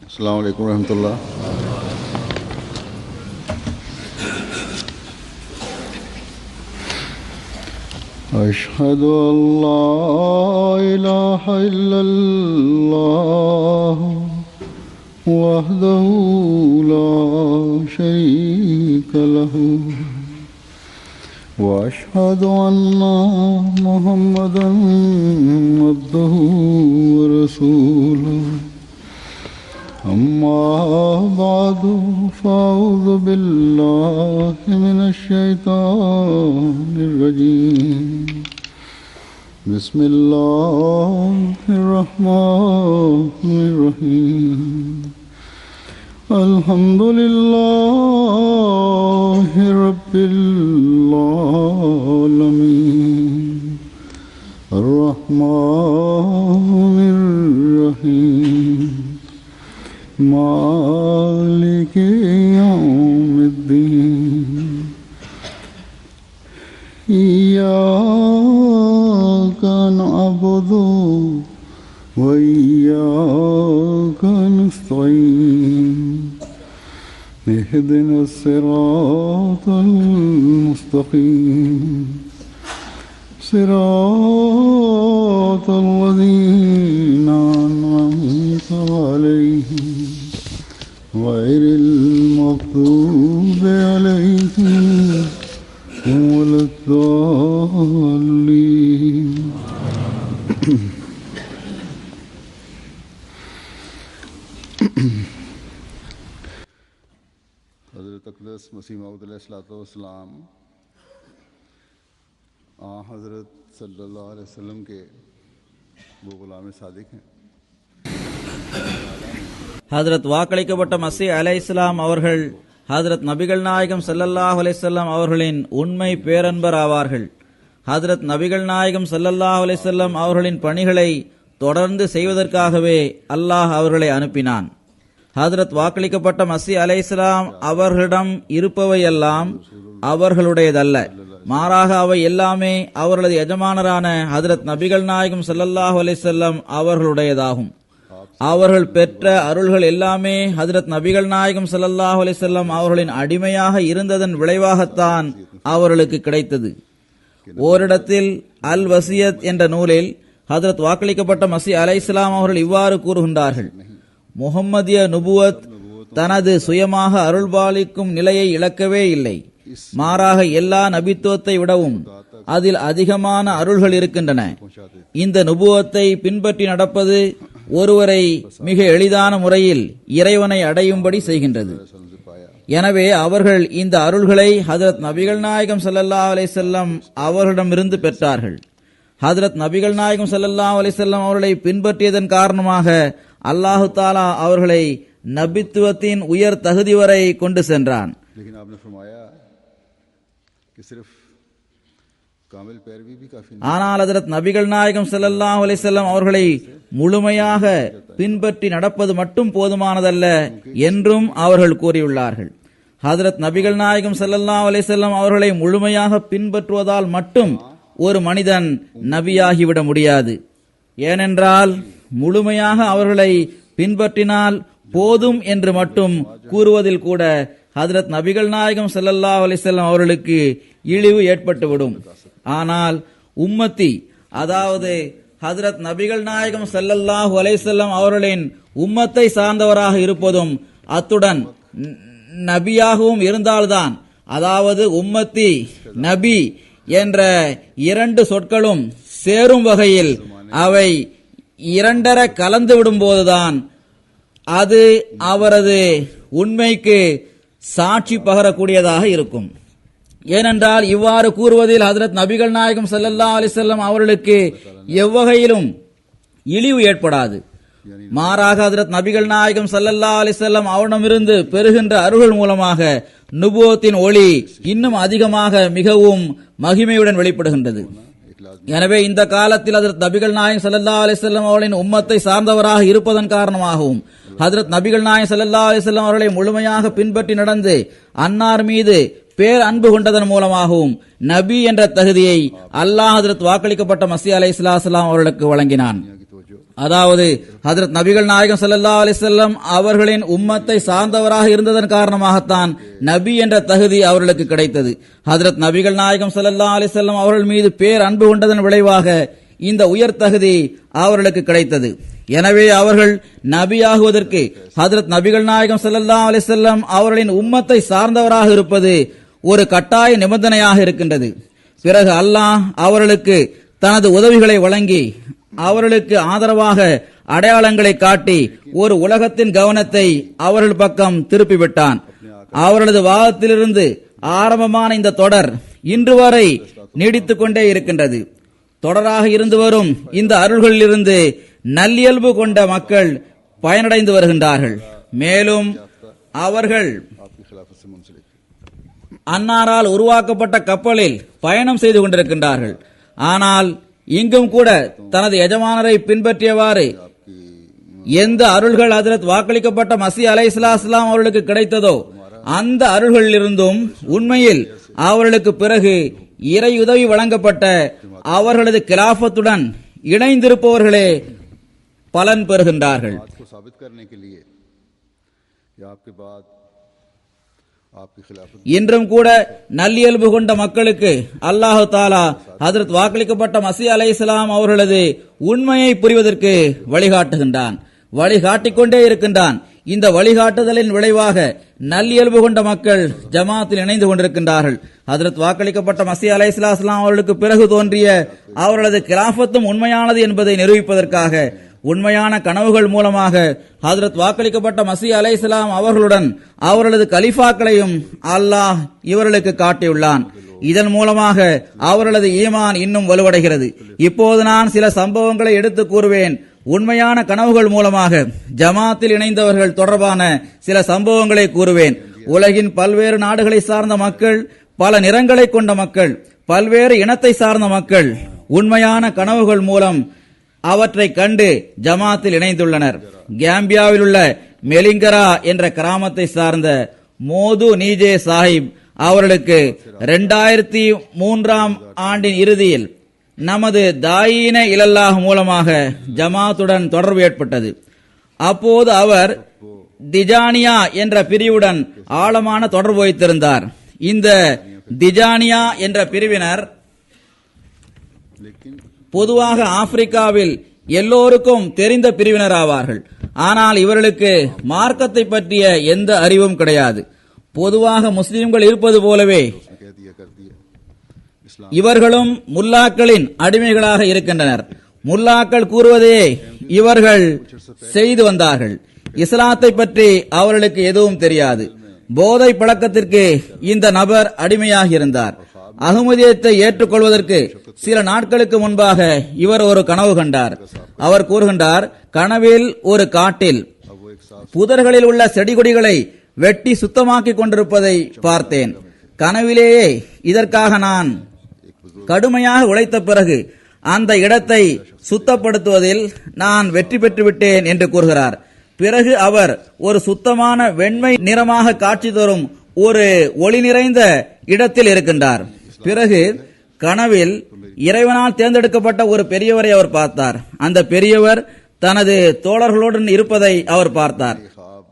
अस्सलामु अलैकुम रहमतुल्लाह। अशहदु अल्ला इलाहा इल्लल्लाह वहदहु ला शरीका लहु वअशहदु अन्ना मुहम्मदन अब्दुहु व रसूलुहु अम्मा बादु फ़अऊज़ु बिल्लाहि मिनश शैतानिर रजीम बिस्मिल्लाहिर रहमानिर रहीम अल्हम्दुलिल्लाहि रब्बिल आलमीन अर्रहमानिर रहीम मालिकि यौमिद्दीन इय्याका नअबुदु व इय्याका नस्तईन इहदिनस सिरातल मुस्तक़ीम सिरातल लज़ीना अनअमता अलैहिम गैरिल मग़्दूबि अलैहिम वलद्दाल्लीन। हज़रत अक़दस मसीह मऊद अलैहिस्सलाम हज़रत सल्लल्लाहु अलैहि वसल्लम के वो गुलाम सादिक हैं। ஹதரத் வாக்களிக்கப்பட்ட மஸீஹ் அலைஹிஸ்ஸலாம் அவர்கள் ஹதரத் நபிகள் நாயகம் ஸல்லல்லாஹு அலைஹி வஸல்லம் அவர்களின் உண்மை பேரன்பர் ஆவார்கள். ஹதரத் நபிகள் நாயகம் ஸல்லல்லாஹு அலைஹி வஸல்லம் அவர்களின் பணிகளை தொடர்ந்து செய்வதற்காகவே அல்லாஹ் அவர்களை அனுப்பினான். ஹதரத் வாக்களிக்கப்பட்ட மஸீஹ் அலைஹிஸ்ஸலாம் அவர்களிடம் இருப்பவையெல்லாம் அவர்களுடையதல்ல, மாறாக அவை எல்லாமே அவர்களது எஜமானரான ஹதரத் நபிகள் நாயகம் ஸல்லல்லாஹு அலைஹி வஸல்லம் அவர்களுடையதாகும். அவர்கள் பெற்ற அருள்கள் எல்லாமே ஹதரத் நபிகள் நாயகம் ஸல்லல்லாஹு அலைஹி வஸல்லம் அவர்களின் அடிமையாக இருந்ததன் விளைவாகத்தான் அவர்களுக்கு கிடைத்தது. ஓரிடத்தில் அல் வசியத் என்ற நூலில் ஹதரத் வாக்களிக்கப்பட்ட மஸீஹ் அலைஹிஸ்ஸலாம் அவர்கள் இவ்வாறு கூறுகின்றார்கள்: முஹம்மதிய நுபுவத் தனது சுயமாக அருள்பாலிக்கும் நிலையை இழக்கவே இல்லை, மாறாக எல்லா நபித்துவத்தை விடவும் அதில் அதிகமான அருள்கள் இருக்கின்றன. இந்த நுபுவத்தை பின்பற்றி நடப்பது ஒருவரை மிக எளிதான முறையில் இறைவனை அடையும்படி செய்கின்றது. எனவே அவர்கள் இந்த அருள்களை ஹதரத் நபிகள் நாயகம் ஸல்லல்லாஹு அலைஹி வஸல்லம் அவர்களிடமிருந்து பெற்றார்கள். ஹதரத் நபிகள் நாயகம் ஸல்லல்லாஹு அலைஹி வஸல்லம் அவர்களை பின்பற்றியதன் காரணமாக அல்லாஹு தாலா அவர்களை நபித்துவத்தின் உயர் தகுதி வரை கொண்டு சென்றான். ஆனால் ஹதரத் நபிகள் நாயகம் ஸல்லல்லாஹு அலைஹி வஸல்லம் அவர்களை முழுமையாக பின்பற்றி நடப்பது மட்டும் போதுமானதல்ல என்றும் அவர்கள் கூறியுள்ளார்கள். ஹதரத் நபிகள் நாயகம் ஸல்லல்லாஹு அலைஹி வஸல்லம் அவர்களை முழுமையாக பின்பற்றுவதால் மட்டும் ஒரு மனிதன் நபியாகிவிட முடியாது. ஏனென்றால் முழுமையாக அவர்களை பின்பற்றினால் போதும் என்று மட்டும் கூறுவதில் கூட ஹதரத் நபிகள் நாயகம் ஸல்லல்லாஹு அலைஹி வஸல்லம் அவர்களுக்கு இழிவு ஏற்பட்டுவிடும். ஆனால் உம்மத்தி, அதாவது ஹதரத் நபிகள் நாயகம் ஸல்லல்லாஹு அலைஹி வஸல்லம் அவர்களின் உம்மத்தை சார்ந்தவராக இருப்பதும் அத்துடன் நபியாகவும் இருந்தால்தான், அதாவது உம்மத்தி நபி என்ற இரண்டு சொற்களும் சேரும் வகையில் அவை இரண்டர கலந்து விடும்போதுதான் அது அவரது உண்மைக்கு சாட்சி பகரக்கூடியதாக இருக்கும். ஏனென்றால் இவ்வாறு கூறுவதில் ஹதரத் நபிகள் நாயகம் ஸல்லல்லாஹு அலைஹி வஸல்லம் அவர்களுக்கு எவ்வகையிலும் இழிவு ஏற்படாது. மாறாக ஹதரத் நபிகள் நாயகம் ஸல்லல்லாஹு அலைஹி வஸல்லம் அவரிடமிருந்து பெறுகின்ற அருள்கள் மூலமாக நுபுவத்தின் ஒளி இன்னும் அதிகமாக மிகவும் மகிமையுடன் வெளிப்படுகின்றது. எனவே இந்த காலத்தில் ஹதரத் நபிகள் நாயகம் ஸல்லல்லாஹு அலைஹி வஸல்லம் அவர்களின் உம்மத்தை சார்ந்தவராக இருப்பதன் காரணமாகவும் ஹதரத் நபிகள் நாயகம் ஸல்லல்லாஹு அலைஹி வஸல்லம் அவர்களை முழுமையாக பின்பற்றி நடந்து அன்னார் மீது பேர் அன்பு கொண்டதன் மூலமாகவும் நபி என்ற தகுதியை அல்லாஹ் ஹஜ்ரத் வாக்களிக்கப்பட்ட மஸீஹ் அலைஹிஸ்ஸலாம் அவர்களுக்கு வழங்கினான். அதாவது ஹஜ்ரத் நபிகள் நாயகம் ஸல்லல்லாஹு அலைஹி வஸல்லம் அவர்களின் உம்மத்தை சார்ந்தவராக இருந்ததன் காரணமாகத்தான் நபி என்ற தகுதி அவர்களுக்கு கிடைத்தது. ஹஜ்ரத் நபிகள் நாயகம் ஸல்லல்லாஹு அலைஹி வஸல்லம் அவர்கள் மீது பேர் அன்பு கொண்டதன் விளைவாக இந்த உயர் தகுதி அவர்களுக்கு கிடைத்தது. எனவே அவர்கள் நபியாகுவதற்கு ஹஜ்ரத் நபிகள் நாயகம் ஸல்லல்லாஹு அலைஹி வஸல்லம் அவர்களின் உம்மத்தை சார்ந்தவராக இருப்பது ஒரு கட்டாய நிபந்தனையாக இருக்கின்றது. பிறகு அல்லாஹ் அவர்களுக்கு தனது உதவிகளை வழங்கி அவர்களுக்கு ஆதரவாக அடையாளங்களை காட்டி ஒரு உலகத்தின் கவனத்தை அவர்கள் பக்கம் திருப்பிவிட்டான். அவர்களது வாதத்திலிருந்து ஆரம்பமான இந்த தொடர் இன்று வரை நீடித்துக் கொண்டே இருக்கின்றது. தொடராக இருந்து வரும் இந்த அருள்களிலிருந்து நல்லியல்பு கொண்ட மக்கள் பயனடைந்து வருகின்றார்கள். மேலும் அவர்கள் आपकी खिलाफत से मुंसलिक அன்னாரால் உருவாக்கப்பட்ட கப்பலில் பயணம் செய்து கொண்டிருக்கின்றார்கள். ஆனால் இங்கும் கூட தனது எஜமானரை பின்பற்றியவாறு எந்த அருள்கள் ஹஜ்ரத் வாக்களிக்கப்பட்ட மஸீஹ் அலைஹிஸ்ஸலாம் அவர்களுக்கு கிடைத்ததோ அந்த அருள்களிலிருந்தும் உண்மையில் அவர்களுக்கு பிறகு இறை உதவி வழங்கப்பட்ட அவர்களது கிலாஃபத்துடன் இணைந்திருப்பவர்களே பலன் பெறுகின்றார்கள். बात को साबित करने के लिए या आपके बाद आपकी खिलाफत இன்றும் கூட நல்லியல்பு கொண்ட மக்களுக்கு அல்லாஹு தாலா ஹஜ்ரத் வாக்களிக்கப்பட்ட மஸீஹ் அலைஹிஸ்ஸலாம் அவர்களது உண்மையை புரிவதற்கு வழிகாட்டுகின்றான், வழிகாட்டிக் கொண்டே இருக்கின்றான். இந்த வழிகாட்டுதலின் விளைவாக நல்லியல்பு கொண்ட மக்கள் ஜமாத்தில் இணைந்து கொண்டிருக்கின்றார்கள். ஹஜ்ரத் வாக்களிக்கப்பட்ட மஸீஹ் அலைஹிஸ்ஸலாம் அவர்களுக்கு பிறகு தோன்றிய அவர்களது கிலாஃபத்தும் உண்மையானது என்பதை நிரூபிப்பதற்காக உண்மையான கனவுகள் மூலமாக ஹஜ்ரத் வாக்களிக்கப்பட்ட மஸீஹ் அலைஹிஸ்ஸலாம் அவர்களுடன் அவர்களது கலிஃபாக்களையும் அல்லாஹ் இவர்களுக்கு காட்டியுள்ளான். இதன் மூலமாக அவர்களது ஈமான் இன்னும் வலுவடைகிறது. இப்போது நான் சில சம்பவங்களை எடுத்து கூறுவேன். உண்மையான கனவுகள் மூலமாக ஜமாத்தில் இணைந்தவர்கள் தொடர்பான சில சம்பவங்களை கூறுவேன். உலகின் பல்வேறு நாடுகளை சார்ந்த மக்கள், பல நிறங்களை கொண்ட மக்கள், பல்வேறு இனத்தை சார்ந்த மக்கள் உண்மையான கனவுகள் மூலம் அவற்றை கண்டு ஜமாத்தில் இணைந்துள்ளனர். கேம்பியாவில் உள்ள மெலிங்கரா என்ற கிராமத்தை சார்ந்த மோது நீஜே சாஹிப் அவர்களுக்கு 2003ஆம் ஆண்டின் இறுதியில் நமது தாயின இலல்லாஹ் மூலமாக ஜமாத்துடன் தொடர்பு ஏற்பட்டது. அப்போது அவர் திஜானியா என்ற பிரிவுடன் ஆழமான தொடர்பு வைத்திருந்தார். இந்த திஜானியா என்ற பிரிவினர் लेकिन பொதுவாக ஆப்பிரிக்காவில் எல்லோருக்கும் தெரிந்த பிரிவினர் ஆவார்கள். ஆனால் இவர்களுக்கு மார்க்கத்தை பற்றிய எந்த அறிவும் கிடையாது. பொதுவாக முஸ்லிம்கள் இருப்பது போலவே उसने कह दिया कर दिया इस्लाम இவர்களும் முல்லாக்களின் அடிமைகளாக இருக்கின்றனர். முல்லாக்கள் கூறுவதே இவர்கள் செய்து வந்தார்கள். இஸ்லாத்தை பற்றி அவர்களுக்கு எதுவும் தெரியாது. போதை பழக்கத்திற்கு இந்த நபர் அடிமையாக இருந்தார். அகமதியத்தை ஏற்றுக்கொள்வதற்கு சில நாட்களுக்கு முன்பாக இவர் ஒரு கனவு கண்டார். அவர் கூறுகின்றார், கனவில் ஒரு காட்டில் अब वो एक साफ புதர்களில் உள்ள செடி கொடிகளை வெட்டி சுத்தமாக்கிக் கொண்டிருப்பதை பார்த்தேன். கனவிலேயே இதற்காக நான் கடுமையாக உழைத்த பிறகு அந்த இடத்தை சுத்தப்படுத்துவதில் நான் வெற்றி பெற்று விட்டேன் என்று கூறுகிறார். பிறகு அவர் ஒரு சுத்தமான வெண்மை நிறமாக காட்சி தரும் ஒரு ஒளி நிறைந்த இடத்தில் இருக்கின்றார். பிறகு கனவில் இறைவனால் தேர்ந்தெடுக்கப்பட்ட ஒரு பெரியவரை அவர் பார்த்தார். அந்த பெரியவர் தனது தோழர்களுடன் இருப்பதை அவர் பார்த்தார். ये ख्वाब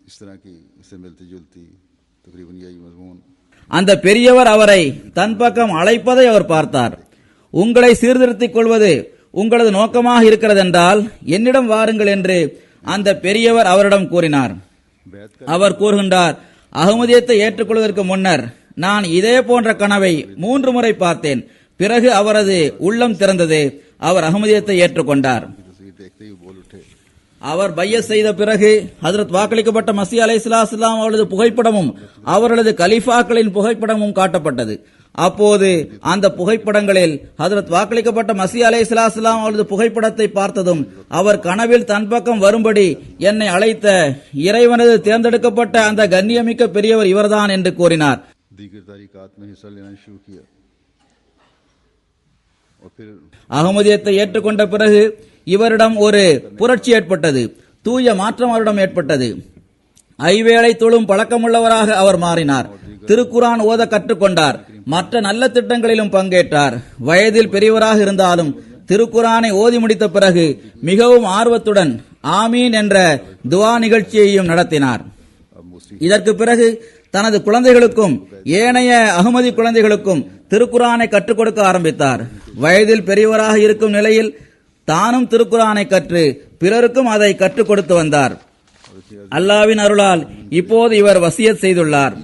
इस तरह की इससे मिलती जुलती तकरीबन यही मजमून அந்த பெரியவர் அவரை தன் பக்கம் அழைப்பதை அவர் பார்த்தார். உங்களை சீர்திருத்திக் கொள்வது உங்களது நோக்கமாக இருக்கிறதென்றால் என்னிடம் வாருங்கள் என்று அந்த பெரியவர் அவரிடம் கூறினார். बैत அவர் கூறுகின்றார், அகமதியத்தை ஏற்றுக்கொள்வதற்கு முன்னர் நான் இதே போன்ற கனவை 3 முறை பார்த்தேன். பிறகு அவரது உள்ளம் திறந்தது. அவர் அகமதியத்தை ஏற்றுக்கொண்டார். की तस्वीर देखते ही बोल उठे அவர் பையத் செய்த பிறகு ஹஜ்ரத் வாக்களிக்கப்பட்ட மஸீஹ் அலைஹிஸ்ஸலாம் அவர்களது புகைப்படமும் அவர்களது கலீஃபாக்களின் புகைப்படமும் காட்டப்பட்டது. அப்போது அந்த புகைப்படங்களில் ஹஜ்ரத் வாக்களிக்கப்பட்ட மஸீஹ் அலைஹிஸ்ஸலாம் அவர்களது புகைப்படத்தை பார்த்ததும் அவர் கனவில் தன் பக்கம் வரும்படி என்னை அழைத்த இறைவனது தேர்ந்தெடுக்கப்பட்ட அந்த கண்ணியமிக்க பெரியவர் இவர்தான் என்று கூறினார். दीगर तारीकात में हिस्सा लेना शुरू किया और फिर அகமதியத்தை ஏற்றுக்கொண்ட பிறகு இவரிடம் ஒரு புரட்சி ஏற்பட்டது. தூய மாற்றம் அவரிடம் ஏற்பட்டது. ஐவேளை தொழும் பழக்கமுள்ளவராக அவர் மாறினார். திருக்குரான் ஓத கற்றுக்கொண்டார். மற்ற நல்ல திட்டங்களிலும் பங்கேற்றார். வயதில் பெரியவராக இருந்தாலும் திருக்குரானை ஓதி முடித்த பிறகு மிகவும் ஆர்வத்துடன் ஆமீன் என்ற துவா நிகழ்ச்சியையும் நடத்தினார். இதற்கு பிறகு தனது குழந்தைகளுக்கும் ஏனைய அகமதி குழந்தைகளுக்கும் திருக்குரானை கற்றுக் கொடுக்க ஆரம்பித்தார். வயதில் பெரியவராக இருக்கும் நிலையில் தானும் திருக்குரானை கற்று பிறருக்கும் அதை கற்றுக் கொடுத்து வந்தார். அல்லாவின் அருளால் இப்போது இவர் வசியத் செய்துள்ளார்.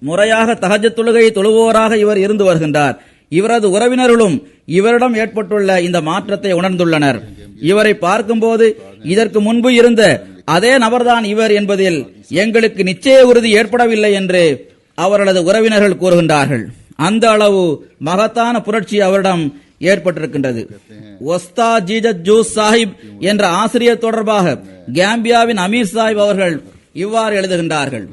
முறையாக தஹஜ்ஜத் தொழுகையை தொழுவோராக இவர் இருந்து வருகின்றார். இவரது உறவினர்களும் இவரிடம் ஏற்பட்டுள்ள இந்த மாற்றத்தை உணர்ந்துள்ளனர். இவரை பார்க்கும்போது இதற்கு முன்பு இருந்த அதே நபர்தான் இவர் என்பதில் எங்களுக்கு நிச்சய உறுதி ஏற்படவில்லை என்று அவர்களது உறவினர்கள் கூறுகின்றார்கள். அந்த அளவு மகத்தான புரட்சி அவரிடம் ஏற்பட்டிருக்கின்றது. ஒஸ்தா ஜீஜத் ஜூஸ் சாஹிப் என்ற ஆசிரியர் தொடர்பாக கேம்பியாவின் அமீர் சாஹிப் அவர்கள் இவ்வாறு எழுதுகின்றார்கள்.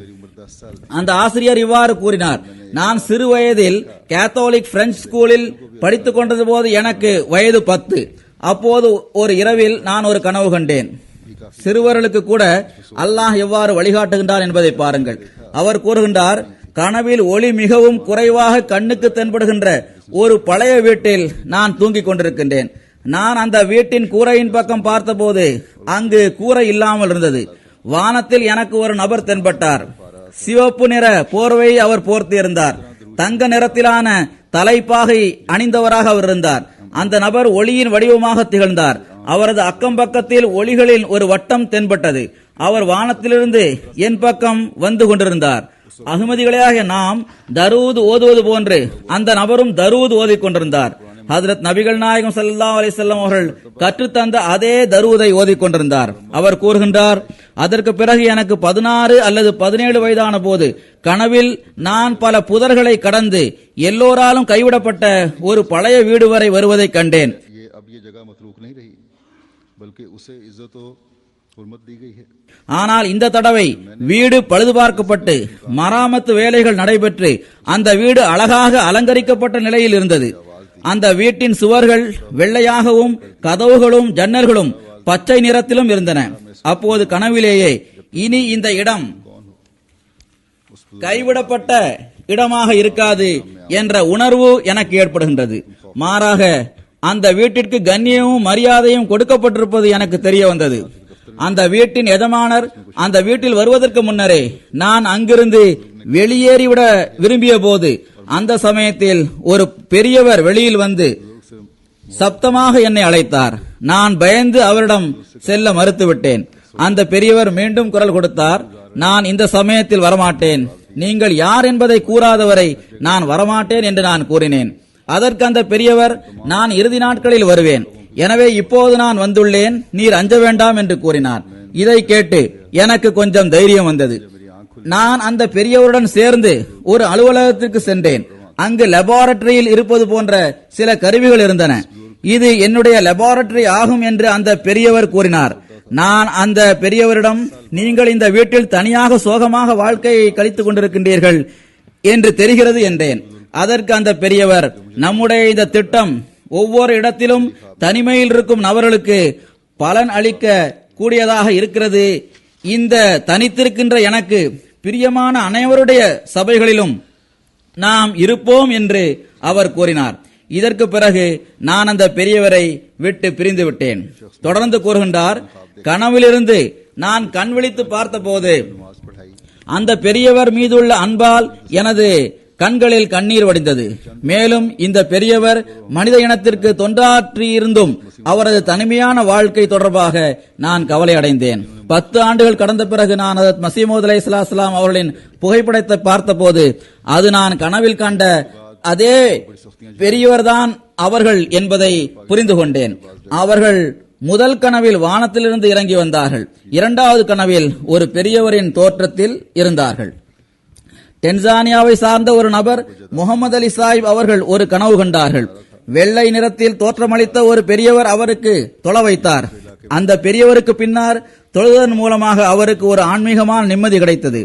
அந்த ஆசிரியர் இவ்வாறு கூறினார்: நான் சிறு வயதில் கேத்தோலிக் பிரெஞ்சு ஸ்கூலில் படித்துக் கொண்டது போது எனக்கு வயது 10. அப்போது ஒரு இரவில் நான் ஒரு கனவு கண்டேன். சிறுவர்களுக்கு கூட அல்லாஹ் எவ்வாறு வழிகாட்டுகின்றார் என்பதை பாருங்கள். அவர் கூறுகின்றார், கனவில் ஒளி மிகவும் குறைவாக கண்ணுக்கு தென்படுகின்ற ஒரு பழைய வீட்டில் நான் தூங்கிக் கொண்டிருக்கின்றேன். நான் அந்த வீட்டின் கூரையின் பக்கம் பார்த்தபோது அங்கு கூரை இல்லாமல் இருந்தது. வானத்தில் எனக்கு ஒரு நபர் தென்பட்டார். சிவப்பு நிற போர்வை அவர் போர்த்தியிருந்தார். தங்க நிறத்திலான தலைப்பாகை அணிந்தவராக அவர் இருந்தார். அந்த நபர் ஒளியின் வடிவமாக திகழ்ந்தார். அவரது அக்கம் பக்கத்தில் ஒளிகளின் ஒரு வட்டம் தென்பட்டது. அவர் வானத்திலிருந்து என் பக்கம் வந்து கொண்டிருந்தார். அகமதிகளாக நாம் தரூத் ஓதுவது போன்று அந்த நபரும் தரூத் ஓதிக் கொண்டிருந்தார். ஹஜ்ரத் நபிகள் நாயகம் ஸல்லல்லாஹு அலைஹி வஸல்லம் அவர்கள் கற்றுத்தந்த அதே தரூதை ஓதிக் கொண்டிருந்தார். அவர் கூறுகின்றார், அதற்கு பிறகு எனக்கு 16 அல்லது 17 வயதான போது கனவில் நான் பல புதர்களை கடந்து எல்லோராலும் கைவிடப்பட்ட ஒரு பழைய வீடு வரை வருவதை கண்டேன். ஆனால் இந்த தடவை வீடு பழுது பார்க்கப்பட்டு மராமத்து வேலைகள் நடைபெற்று அந்த வீடு அழகாக அலங்கரிக்கப்பட்ட நிலையில் இருந்தது. அந்த வீட்டின் சுவர்கள் வெள்ளையாகவும் கதவுகளும் ஜன்னல்களும் பச்சை நிறத்திலும் இருந்தன. அப்போது கனவிலேயே இனி இந்த இடம் கைவிடப்பட்ட இடமாக இருக்காது என்ற உணர்வு எனக்கு ஏற்படுகின்றது. மாறாக அந்த வீட்டிற்கு கண்ணியமும் மரியாதையும் கொடுக்கப்பட்டிருப்பது எனக்கு தெரிய வந்தது. அந்த வீட்டின் எஜமானர் அந்த வீட்டில் வருவதற்கு முன்னரே நான் அங்கிருந்து வெளியேறிவிட விரும்பிய போது அந்த சமயத்தில் ஒரு பெரியவர் வெளியில் வந்து சப்தமாக என்னை அழைத்தார். நான் பயந்து அவரிடம் செல்ல மறுத்துவிட்டேன். அந்த பெரியவர் மீண்டும் குரல் கொடுத்தார், நான் இந்த சமயத்தில் வரமாட்டேன். நீங்கள் யார் என்பதை கூறாதவரை நான் வரமாட்டேன் என்று நான் கூறினேன். அதற்கு அந்த பெரியவர், நான் இறுதி நாட்களில் வருவேன், எனவே இப்போது நான் வந்துள்ளேன், நீர் அஞ்ச வேண்டாம் என்று கூறினார். இதை கேட்டு எனக்கு கொஞ்சம் தைரியம் வந்தது. நான் அந்த பெரியவருடன் சேர்ந்து ஒரு அலுவலகத்திற்கு சென்றேன். அங்கு லெபார்டரியில் இருப்பது போன்ற சில கருவிகள் இருந்தன. இது என்னுடைய லெபார்டரி ஆகும் என்று அந்த பெரியவர் கூறினார். நான் அந்த பெரியவரிடம், நீங்கள் இந்த வீட்டில் தனியாக சோகமாக வாழ்க்கையை கழித்துக் கொண்டிருக்கின்றீர்கள் என்று தெரிகிறது என்றேன். அதற்கு அந்த பெரியவர், நம்முடைய இந்த திட்டம் ஒவ்வொரு இடத்திலும் தனிமையில் இருக்கும் நபர்களுக்கு பலன் அளிக்க கூடியதாக இருக்கிறது. இந்த தனித்திருக்கின்ற எனக்கு பிரியமான அனைவருடைய சபைகளிலும் நாம் இருப்போம் என்று அவர் கூறினார். இதற்கு பிறகு நான் அந்த பெரியவரை விட்டு பிரிந்து விட்டேன். தொடர்ந்து கூறுகின்றார், கனவிலிருந்து நான் கண் விழித்து பார்த்தபோது அந்த பெரியவர் மீதுள்ள அன்பால் எனது கண்களில் கண்ணீர் வடிந்தது. மேலும் இந்த பெரியவர் மனித இனத்திற்கு தொண்டாற்றியிருந்தும் அவரது தனிமையான வாழ்க்கை தொடர்பாக நான் கவலை அடைந்தேன். 10 ஆண்டுகள் கடந்த பிறகு நான் ஹஜ்ரத் மஸீஹ் மவ்ஊத் அலைஹிஸ்ஸலாம் அவர்களின் புகைப்படத்தை பார்த்தபோது அது நான் கனவில் கண்ட அதே பெரியவர்தான் அவர்கள் என்பதை புரிந்து கொண்டேன். அவர்கள் முதல் கனவில் வானத்திலிருந்து இறங்கி வந்தார்கள். இரண்டாவது கனவில் ஒரு பெரியவரின் தோற்றத்தில் இருந்தார்கள். டென்சானியாவை சார்ந்த ஒரு நபர் முகமது அலி சாஹிப் அவர்கள் ஒரு கனவு கண்டார்கள். வெள்ளை நிறத்தில் தோற்றமளித்த ஒரு பெரியவர் அவருக்கு தொழ வைத்தார். அந்த பெரியவருக்கு பின்னர் தொழுதன் மூலமாக அவருக்கு ஒரு ஆன்மீகமான நிம்மதி கிடைத்தது.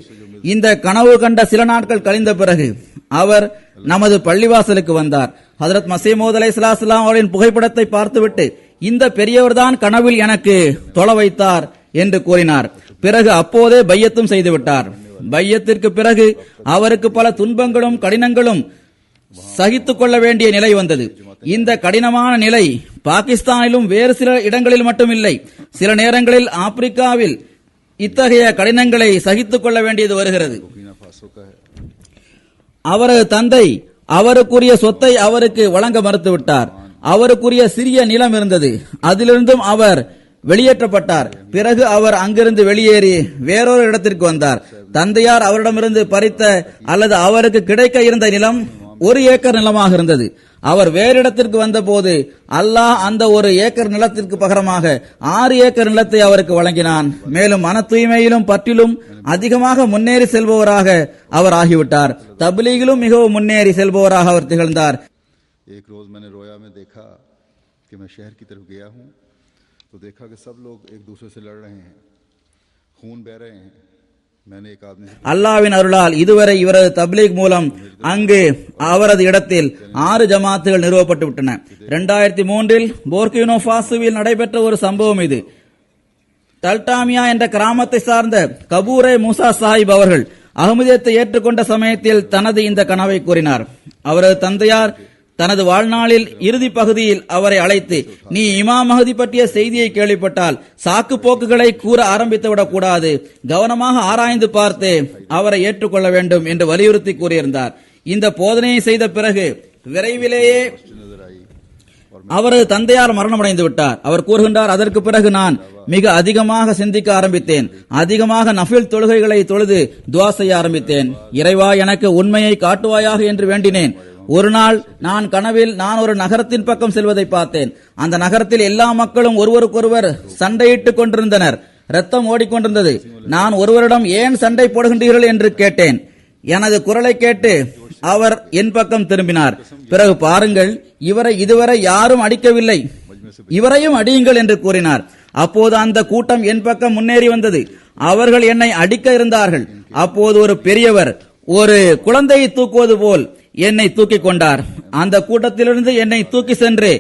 இந்த கனவு கண்ட சில நாட்கள் கழிந்த பிறகு அவர் நமது பள்ளிவாசலுக்கு வந்தார். ஹஜ்ரத் மஸீஹ் மவ்ஊத் அலைஹிஸ்ஸலாம் அவர்களின் புகைப்படத்தை பார்த்துவிட்டு, இந்த பெரியவர்தான் கனவில் எனக்கு தொழ வைத்தார் என்று கூறினார். பிறகு அப்போதே பையத்தும் செய்துவிட்டார். பையத்திற்கு பிறகு அவருக்கு பல துன்பங்களும் கடினங்களும் சகித்துக் கொள்ள வேண்டிய நிலை வந்தது. இந்த கடினமான நிலை பாகிஸ்தானிலும் வேறு சில இடங்களில் மட்டுமில்லை, சில நேரங்களில் ஆப்பிரிக்காவில் இத்தகைய கடினங்களை சகித்துக் கொள்ள வேண்டியது வருகிறது. அவரது தந்தை அவருக்குரிய சொத்தை அவருக்கு வழங்க மறுத்துவிட்டார். அவருக்குரிய சிறிய நிலம் இருந்தது, அதிலிருந்தும் அவர் வெளியேற்றப்பட்டார். பிறகு அவர் அங்கிருந்து வெளியேறி வேறொரு இடத்திற்கு வந்தார். தந்தையார் அவரிடமிருந்து பறித்த அல்லது அவருக்கு கிடைக்க இருந்த நிலம் 1 ஏக்கர் நிலமாக இருந்தது. அவர் வேறு இடத்திற்கு வந்தபோது அல்லாஹ் அந்த 1 ஏக்கர் நிலத்திற்கு பகரமாக 6 ஏக்கர் நிலத்தை அவருக்கு வழங்கினான். மேலும் மன தூய்மையிலும் பற்றிலும் அதிகமாக முன்னேறி செல்பவராக அவர் ஆகிவிட்டார். தப்லீகிலும் மிகவும் முன்னேறி செல்பவராக அவர் திகழ்ந்தார். एक रोज मैंने रोया में देखा कि मैं शहर की तरफ गया हूं तो देखा कि सब लोग एक दूसरे से लड़ रहे हैं, खून बह रहे हैं. मैंने एक आदमी से அல்லாஹ்வின் அருளால் இதுவரை இவரது தப்லீக் மூலம் அங்கு அவரது இடத்தில் 6 ஜமாத்துகள் நிறுவப்பட்டு விட்டன. 2003இல் போர்கினோ ஃபாசோவில் நடைபெற்ற ஒரு சம்பவம் இது. டல்டாமியா என்ற கிராமத்தை சார்ந்த கபூரே மூசா சாஹிப் அவர்கள் அஹ்மதியத்தை ஏற்றுக்கொண்ட சமயத்தில் தனது இந்த கனவை கூறினார். அவரது தந்தையார் தனது வாழ்நாளில் இறுதி பகுதியில் அவரை அழைத்து, நீ இமாம் மஹதி பற்றிய செய்தியை கேள்விப்பட்டால் சாக்கு போக்குகளை கூற ஆரம்பித்துவிடக் கூடாது, கவனமாக ஆராய்ந்து பார்த்து அவரை ஏற்றுக்கொள்ள வேண்டும் என்று வலியுறுத்தி கூறியிருந்தார். இந்த போதனையை செய்த பிறகு விரைவிலேயே அவரது தந்தையார் மரணமடைந்து விட்டார். அவர் கூறுகின்றார், அதற்கு பிறகு நான் மிக அதிகமாக சிந்திக்க ஆரம்பித்தேன். அதிகமாக நஃபில் தொழுகைகளை தொழுது துஆ செய்ய ஆரம்பித்தேன். இறைவா, எனக்கு உண்மையை காட்டுவாயாக என்று வேண்டினேன். ஒரு நாள் நான் கனவில் நான் ஒரு நகரத்தின் பக்கம் செல்வதை பார்த்தேன். அந்த நகரத்தில் எல்லா மக்களும் ஒருவருக்கொருவர் சண்டையிட்டுக் கொண்டிருந்தனர். ரத்தம் ஓடிக்கொண்டிருந்தது. நான் ஒருவரிடம் ஏன் சண்டை போடுகின்றீர்கள் என்று கேட்டேன். எனது குரலை கேட்டு அவர் என் பக்கம் திரும்பினார். பிறகு பாருங்கள், இவரை இதுவரை யாரும் அடிக்கவில்லை, இவரையும் அடியுங்கள் என்று கூறினார். அப்போது அந்த கூட்டம் என் பக்கம் முன்னேறி வந்தது. அவர்கள் என்னை அடிக்க இருந்தார்கள். அப்போது ஒரு பெரியவர் ஒரு குழந்தையை தூக்குவது போல் என்னை தூக்கிக் கொண்டார். அந்த கூட்டத்திலிருந்து என்னை தூக்கி சென்று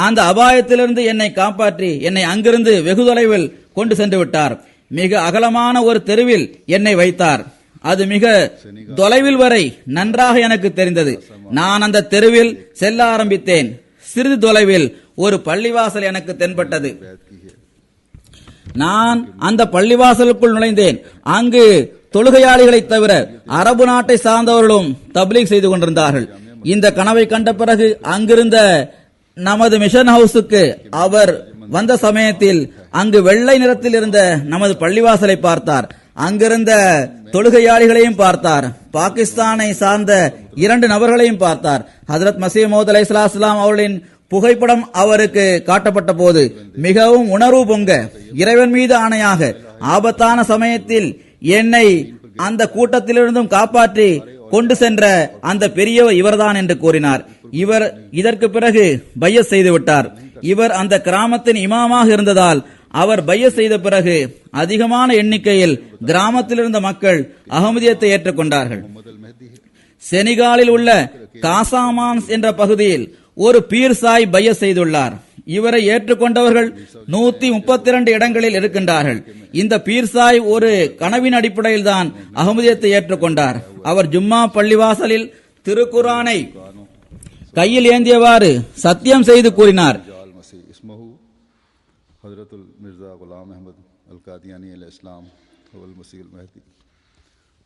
அந்த அபாயத்திலிருந்து என்னை காப்பாற்றி என்னை அங்கிருந்து வெகு தொலைவில் கொண்டு சென்று விட்டார். மிக அகலமான ஒரு தெருவில் என்னை வைத்தார். அது மிக தொலைவில் வரை நன்றாக எனக்கு தெரிந்தது. நான் அந்த தெருவில் செல்ல ஆரம்பித்தேன். சிறிது தொலைவில் ஒரு பள்ளிவாசல் எனக்கு தென்பட்டது. நான் அந்த பள்ளிவாசலுக்குள் நுழைந்தேன். அங்கு தொழுகையாளிகளை தவிர அரபு நாட்டை சார்ந்தவர்களும் தப்லீக் செய்து கொண்டிருந்தார்கள். இந்த கனவை கண்ட பிறகு அங்கிருந்த நமது மிஷன் ஹவுஸுக்கு அவர் வந்த சமயத்தில் அங்கு வெள்ளை நிறத்தில் இருந்த நமது பள்ளிவாசலை பார்த்தார். அங்கிருந்த தொழுகையாளிகளையும் பார்த்தார். பாகிஸ்தானை சார்ந்த 2 நபர்களையும் பார்த்தார். ஹஜ்ரத் மஸீஹ் மவ்ஊத் அலைஹிஸ்ஸலாம் அவர்களின் புகைப்படம் அவருக்கு காட்டப்பட்ட போது மிகவும் உணர்வு பொங்க, இறைவன் மீது ஆணையாக ஆபத்தான சமயத்தில் என்னை அந்த கூட்டத்திலிருந்தும் காப்பாற்றி கொண்டு சென்ற அந்த பெரியவர் இவர்தான் என்று கூறினார். இவர் இதற்கு பிறகு பையத் செய்து விட்டார். இவர் அந்த கிராமத்தின் இமாமாக இருந்ததால் அவர் பையத் செய்த பிறகு அதிகமான எண்ணிக்கையில் கிராமத்தில் இருந்த மக்கள் அஹ்மதியத்தை ஏற்றுக்கொண்டார்கள். செனிகாலில் உள்ள காசாமான்ஸ் என்ற பகுதியில் ஒரு பீர் சாய் பையத் செய்துள்ளார். இவரை ஏற்றுக்கொண்டவர்கள் 132 இடங்களில் இருக்கின்றார்கள். இந்த பீர் சாய் ஒரு கனவின் அடிப்படையில் தான் அஹ்மதியத்தை ஏற்றுக்கொண்டார். அவர் ஜும்மா பள்ளிவாசலில் திருக்குரானை கையில் ஏந்தியவாறு சத்தியம் செய்து கூறினார், हजरतुल मिर्जा गुलाम अहमद अल कादियानी अलैहिस्सलाम वल मसीह अल महदी.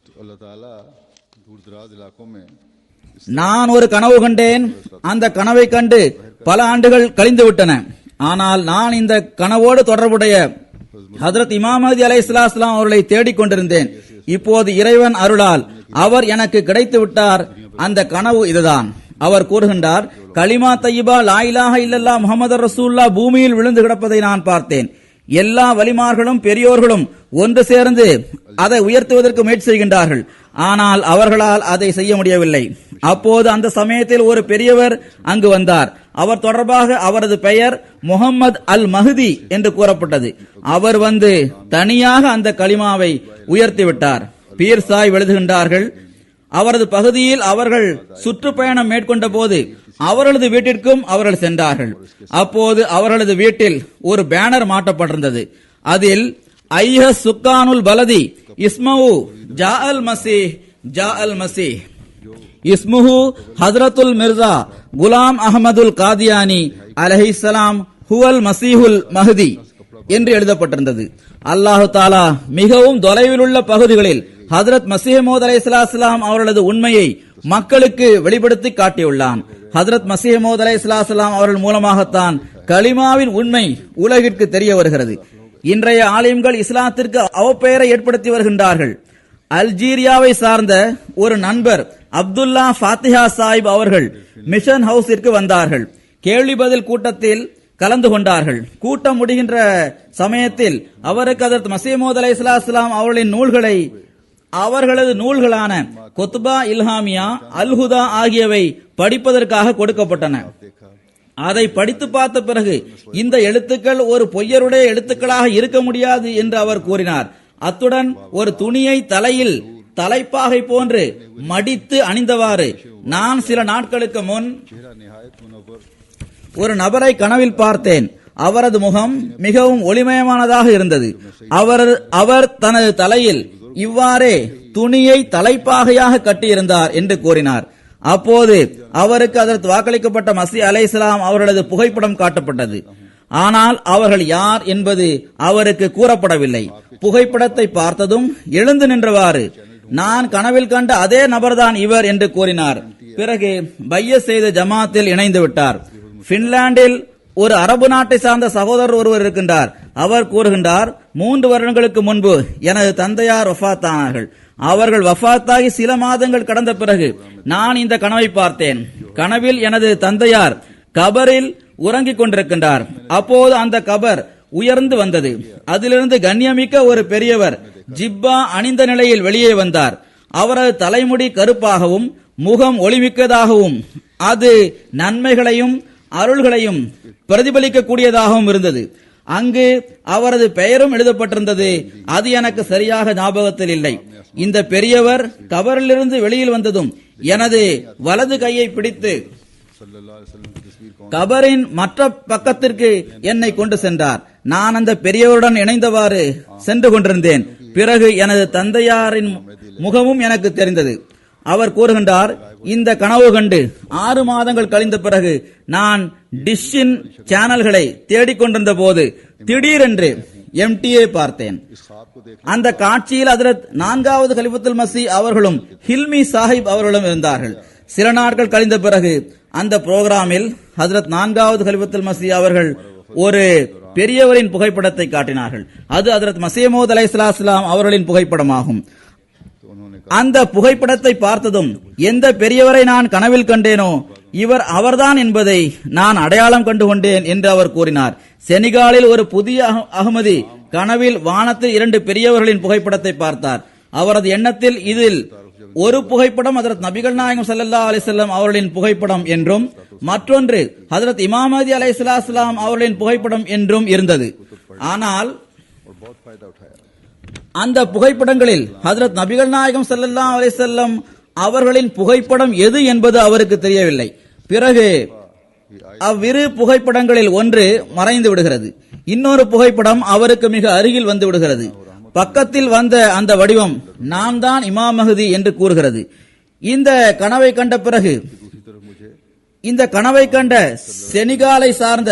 तो अल्लाह ताला दूर दराज इलाकों में நான் ஒரு கனவு கண்டேன். அந்த கனவை கண்டு பல ஆண்டுகள் கழிந்து விட்டன. ஆனால் நான் இந்த கனவோடு தொடர்புடைய ஹஜ்ரத் இமாம் மஹ்தி அலைஹிஸ்ஸலாம் அவர்களை தேடிக் கொண்டிருந்தேன். இப்போது இறைவன் அருளால் அவர் எனக்கு கிடைத்து விட்டார். அந்த கனவு இதுதான். அவர் கூறுகின்றார், கலிமா தய்யிபா லா இலாஹ இல்லல்லாஹ் முஹம்மது ரசூலுல்லாஹ் பூமியில் விழுந்து கிடப்பதை நான் பார்த்தேன். எல்லா வலிமார்களும் பெரியோர்களும் ஒன்று சேர்ந்து அதை உயர்த்துவதற்கு முயற்சி செய்கின்றார்கள். ஆனால் அவர்களால் அதை செய்ய முடியவில்லை. அப்போது அந்த சமயத்தில் ஒரு பெரியவர் அங்கு வந்தார். அவர் தொடர்பாக அவரது பெயர் முஹம்மது அல் மஹ்தி என்று கூறப்பட்டது. அவர் வந்து தனியாக அந்த கலிமாவை உயர்த்திவிட்டார். பீர் சாய் எழுதுகின்றார்கள், அவரது பகுதியில் அவர்கள் சுற்றுப்பயணம் மேற்கொண்ட போது அவர்களது வீட்டிற்கும் அவர்கள் சென்றார்கள். அப்போது அவர்களது வீட்டில் ஒரு பேனர் மாட்டப்பட்டிருந்தது. அதில் ஐஹ சுக்கானுல் பலதி இஸ்மஹு ஜா அல் மசீஹ் ஜா அல் மசீஹ் இஸ்முஹு ஹஜ்ரத்துல் மிர்சா குலாம் அஹமதுல் காதியானி அலைஹிஸ்ஸலாம் ஹுவல் மசீஹுல் மஹ்தி என்று எழுதப்பட்டிருந்தது. அல்லாஹு தாலா மிகவும் தொலைவில் உள்ள பகுதிகளில் ஹஜ்ரத் மஸீஹ் மவ்ஊத் அலைஹிஸ்ஸலாம் அவர்களது உண்மையை மக்களுக்கு வெளிப்படுத்தி காட்டியுள்ளான். ஹஜ்ரத் மஸீஹ் மவ்ஊத் அலைஹிஸ்ஸலாம் அவர்கள் மூலமாகத்தான் கலிமாவின் உண்மை உலகிற்கு தெரிய வருகிறது. இன்றைய ஆலிம்கள் இஸ்லாத்திற்கு அவப்பெயரை ஏற்படுத்தி வருகின்றார்கள். அல்ஜீரியாவை சார்ந்த ஒரு நண்பர் அப்துல்லா ஃபாத்திஹா சாஹிப் அவர்கள் மிஷன் ஹவுஸிற்கு வந்தார்கள். கேள்வி பதில் கூட்டத்தில் கலந்து கொண்டார்கள். கூட்டம் முடிகின்ற சமயத்தில் அவருக்கு ஹஜ்ரத் மஸீஹ் மவ்ஊத் அலைஹிஸ்ஸலாம் அவர்களின் நூல்களை அவர்களது நூல்களான குத்பா இல்ஹாமியா அல்ஹுதா ஆகியவை படிப்பதற்காக கொடுக்கப்பட்டன. அதை படித்து பார்த்த பிறகு இந்த எழுத்துக்கள் ஒரு பொய்யருடைய எழுத்துக்களாக இருக்க முடியாது என்று அவர் கூறினார். அத்துடன் ஒரு துணியை தலையில் தலைப்பாகை போன்று மடித்து அணிந்தவாறு நான் சில நாட்களுக்கு முன் ஒரு நபரை கனவில் பார்த்தேன். அவரது முகம் மிகவும் ஒளிமயமானதாக இருந்தது. அவர் தனது தலையில் இவ்வாறே துணியை தலைப்பாகையாக கட்டியிருந்தார் என்று கூறினார். அப்போது அவருக்கு அதற்கு வாக்களிக்கப்பட்ட மஸீஹ் அலைஹிஸ்ஸலாம் அவர்களது புகைப்படம் காட்டப்பட்டது. ஆனால் அவர்கள் யார் என்பது அவருக்கு கூறப்படவில்லை. புகைப்படத்தை பார்த்ததும் எழுந்து நின்றவாறு நான் கனவில் கண்ட அதே நபர்தான் இவர் என்று கூறினார். பிறகு பையத் செய்த ஜமாத்தில் இணைந்து விட்டார். பின்லாந்தில் ஒரு அரபு நாட்டை சார்ந்த சகோதரர் ஒருவர் இருக்கின்றார். அவர் கூறுகின்றார், 3 வருடங்களுக்கு முன்பு எனது தந்தையார் வஃபாத்தானார்கள். அவர்கள் வஃபாத்தாகி சில மாதங்கள் கடந்த பிறகு நான் இந்த கனவை பார்த்தேன். கனவில் எனது தந்தையார் கபரில் உறங்கிக் கொண்டிருக்கின்றார். அப்போது அந்த கபர் உயர்ந்து வந்தது. அதிலிருந்து கண்ணியமிக்க ஒரு பெரியவர் ஜிப்பா அணிந்த நிலையில் வெளியே வந்தார். அவரது தலைமுடி கருப்பாகவும் முகம் ஒளிமிக்கதாகவும் அது நன்மைகளையும் அருள்களையும் பிரதிபலிக்க கூடியதாகவும் இருந்தது. அங்கு அவரது பெயரும் எழுதப்பட்டிருந்தது. அது எனக்கு சரியாக ஞாபகத்தில் இல்லை. இந்த பெரியவர் கபரிலிருந்து வெளியில் வந்ததும் எனது வலது கையை பிடித்து கபரின் மற்ற பக்கத்திற்கு என்னை கொண்டு சென்றார். நான் அந்த பெரியவருடன் இணைந்தவாறு சென்று கொண்டிருந்தேன். பிறகு எனது தந்தையாரின் முகமும் எனக்கு தெரிந்தது. அவர் கூறுகின்றார், இந்த கனவு கண்டு 6 மாதங்கள் கழிந்த பிறகு நான் டிஷ்ஷின் சேனல்களை தேடிக்கொண்டிருந்த போது திடீரென்று எம்டிஏ பார்த்தேன். அந்த காட்சியில் ஹஜ்ரத் 4வது கலிஃபத்துல் மஸீஹ் அவர்களும் ஹில்மி சாஹிப் அவர்களும் இருந்தார்கள். சில நாட்கள் கழிந்த பிறகு அந்த புரோகிராமில் ஹஜ்ரத் 4வது கலிஃபத்துல் மஸீஹ் அவர்கள் ஒரு பெரியவரின் புகைப்படத்தை காட்டினார்கள். அது ஹஜ்ரத் மஸீஹ் மவ்ஊத் அலைஹிஸ்ஸலாம் அவர்களின் புகைப்படமாகும். அந்த புகைப்படத்தை பார்த்ததும் எந்த பெரியவரை நான் கனவில் கண்டேனோ இவர் அவர்தான் என்பதை நான் அடையாளம் கண்டு கொண்டேன் என்று அவர் கூறினார். செனிகாலில் ஒரு புதிய அகமதி கனவில் வானத்தில் 2 பெரியவர்களின் புகைப்படத்தை பார்த்தார். அவரது எண்ணத்தில் இதில் ஒரு புகைப்படம் ஹஜ்ரத் நபிகள் நாயகம் ஸல்லல்லாஹு அலைஹி வஸல்லம் அவர்களின் புகைப்படம் என்றும் மற்றொன்று ஹஜ்ரத் இமாம் மஹ்தி அலைஹிஸ்ஸலாம் அவர்களின் புகைப்படம் என்றும் இருந்தது. ஆனால் அந்த புகைப்படங்களில் ஹஜ்ரத் நபிகள் நாயகம் ஸல்லல்லாஹு அலைஹி வஸல்லம் அவர்களின் புகைப்படம் எது என்பது அவருக்கு தெரியவில்லை. பிறகு அவ்விரு புகைப்படங்களில் ஒன்று மறைந்து விடுகிறது. இன்னொரு புகைப்படம் அவருக்கு மிக அருகில் வந்து விடுகிறது. பக்கத்தில் வந்த அந்த வடிவம் நான் தான் இமாம் மஹ்தி என்று கூறுகிறது. இந்த கனவை கண்ட பிறகு இந்த கனவை கண்ட செனிகாலை சார்ந்த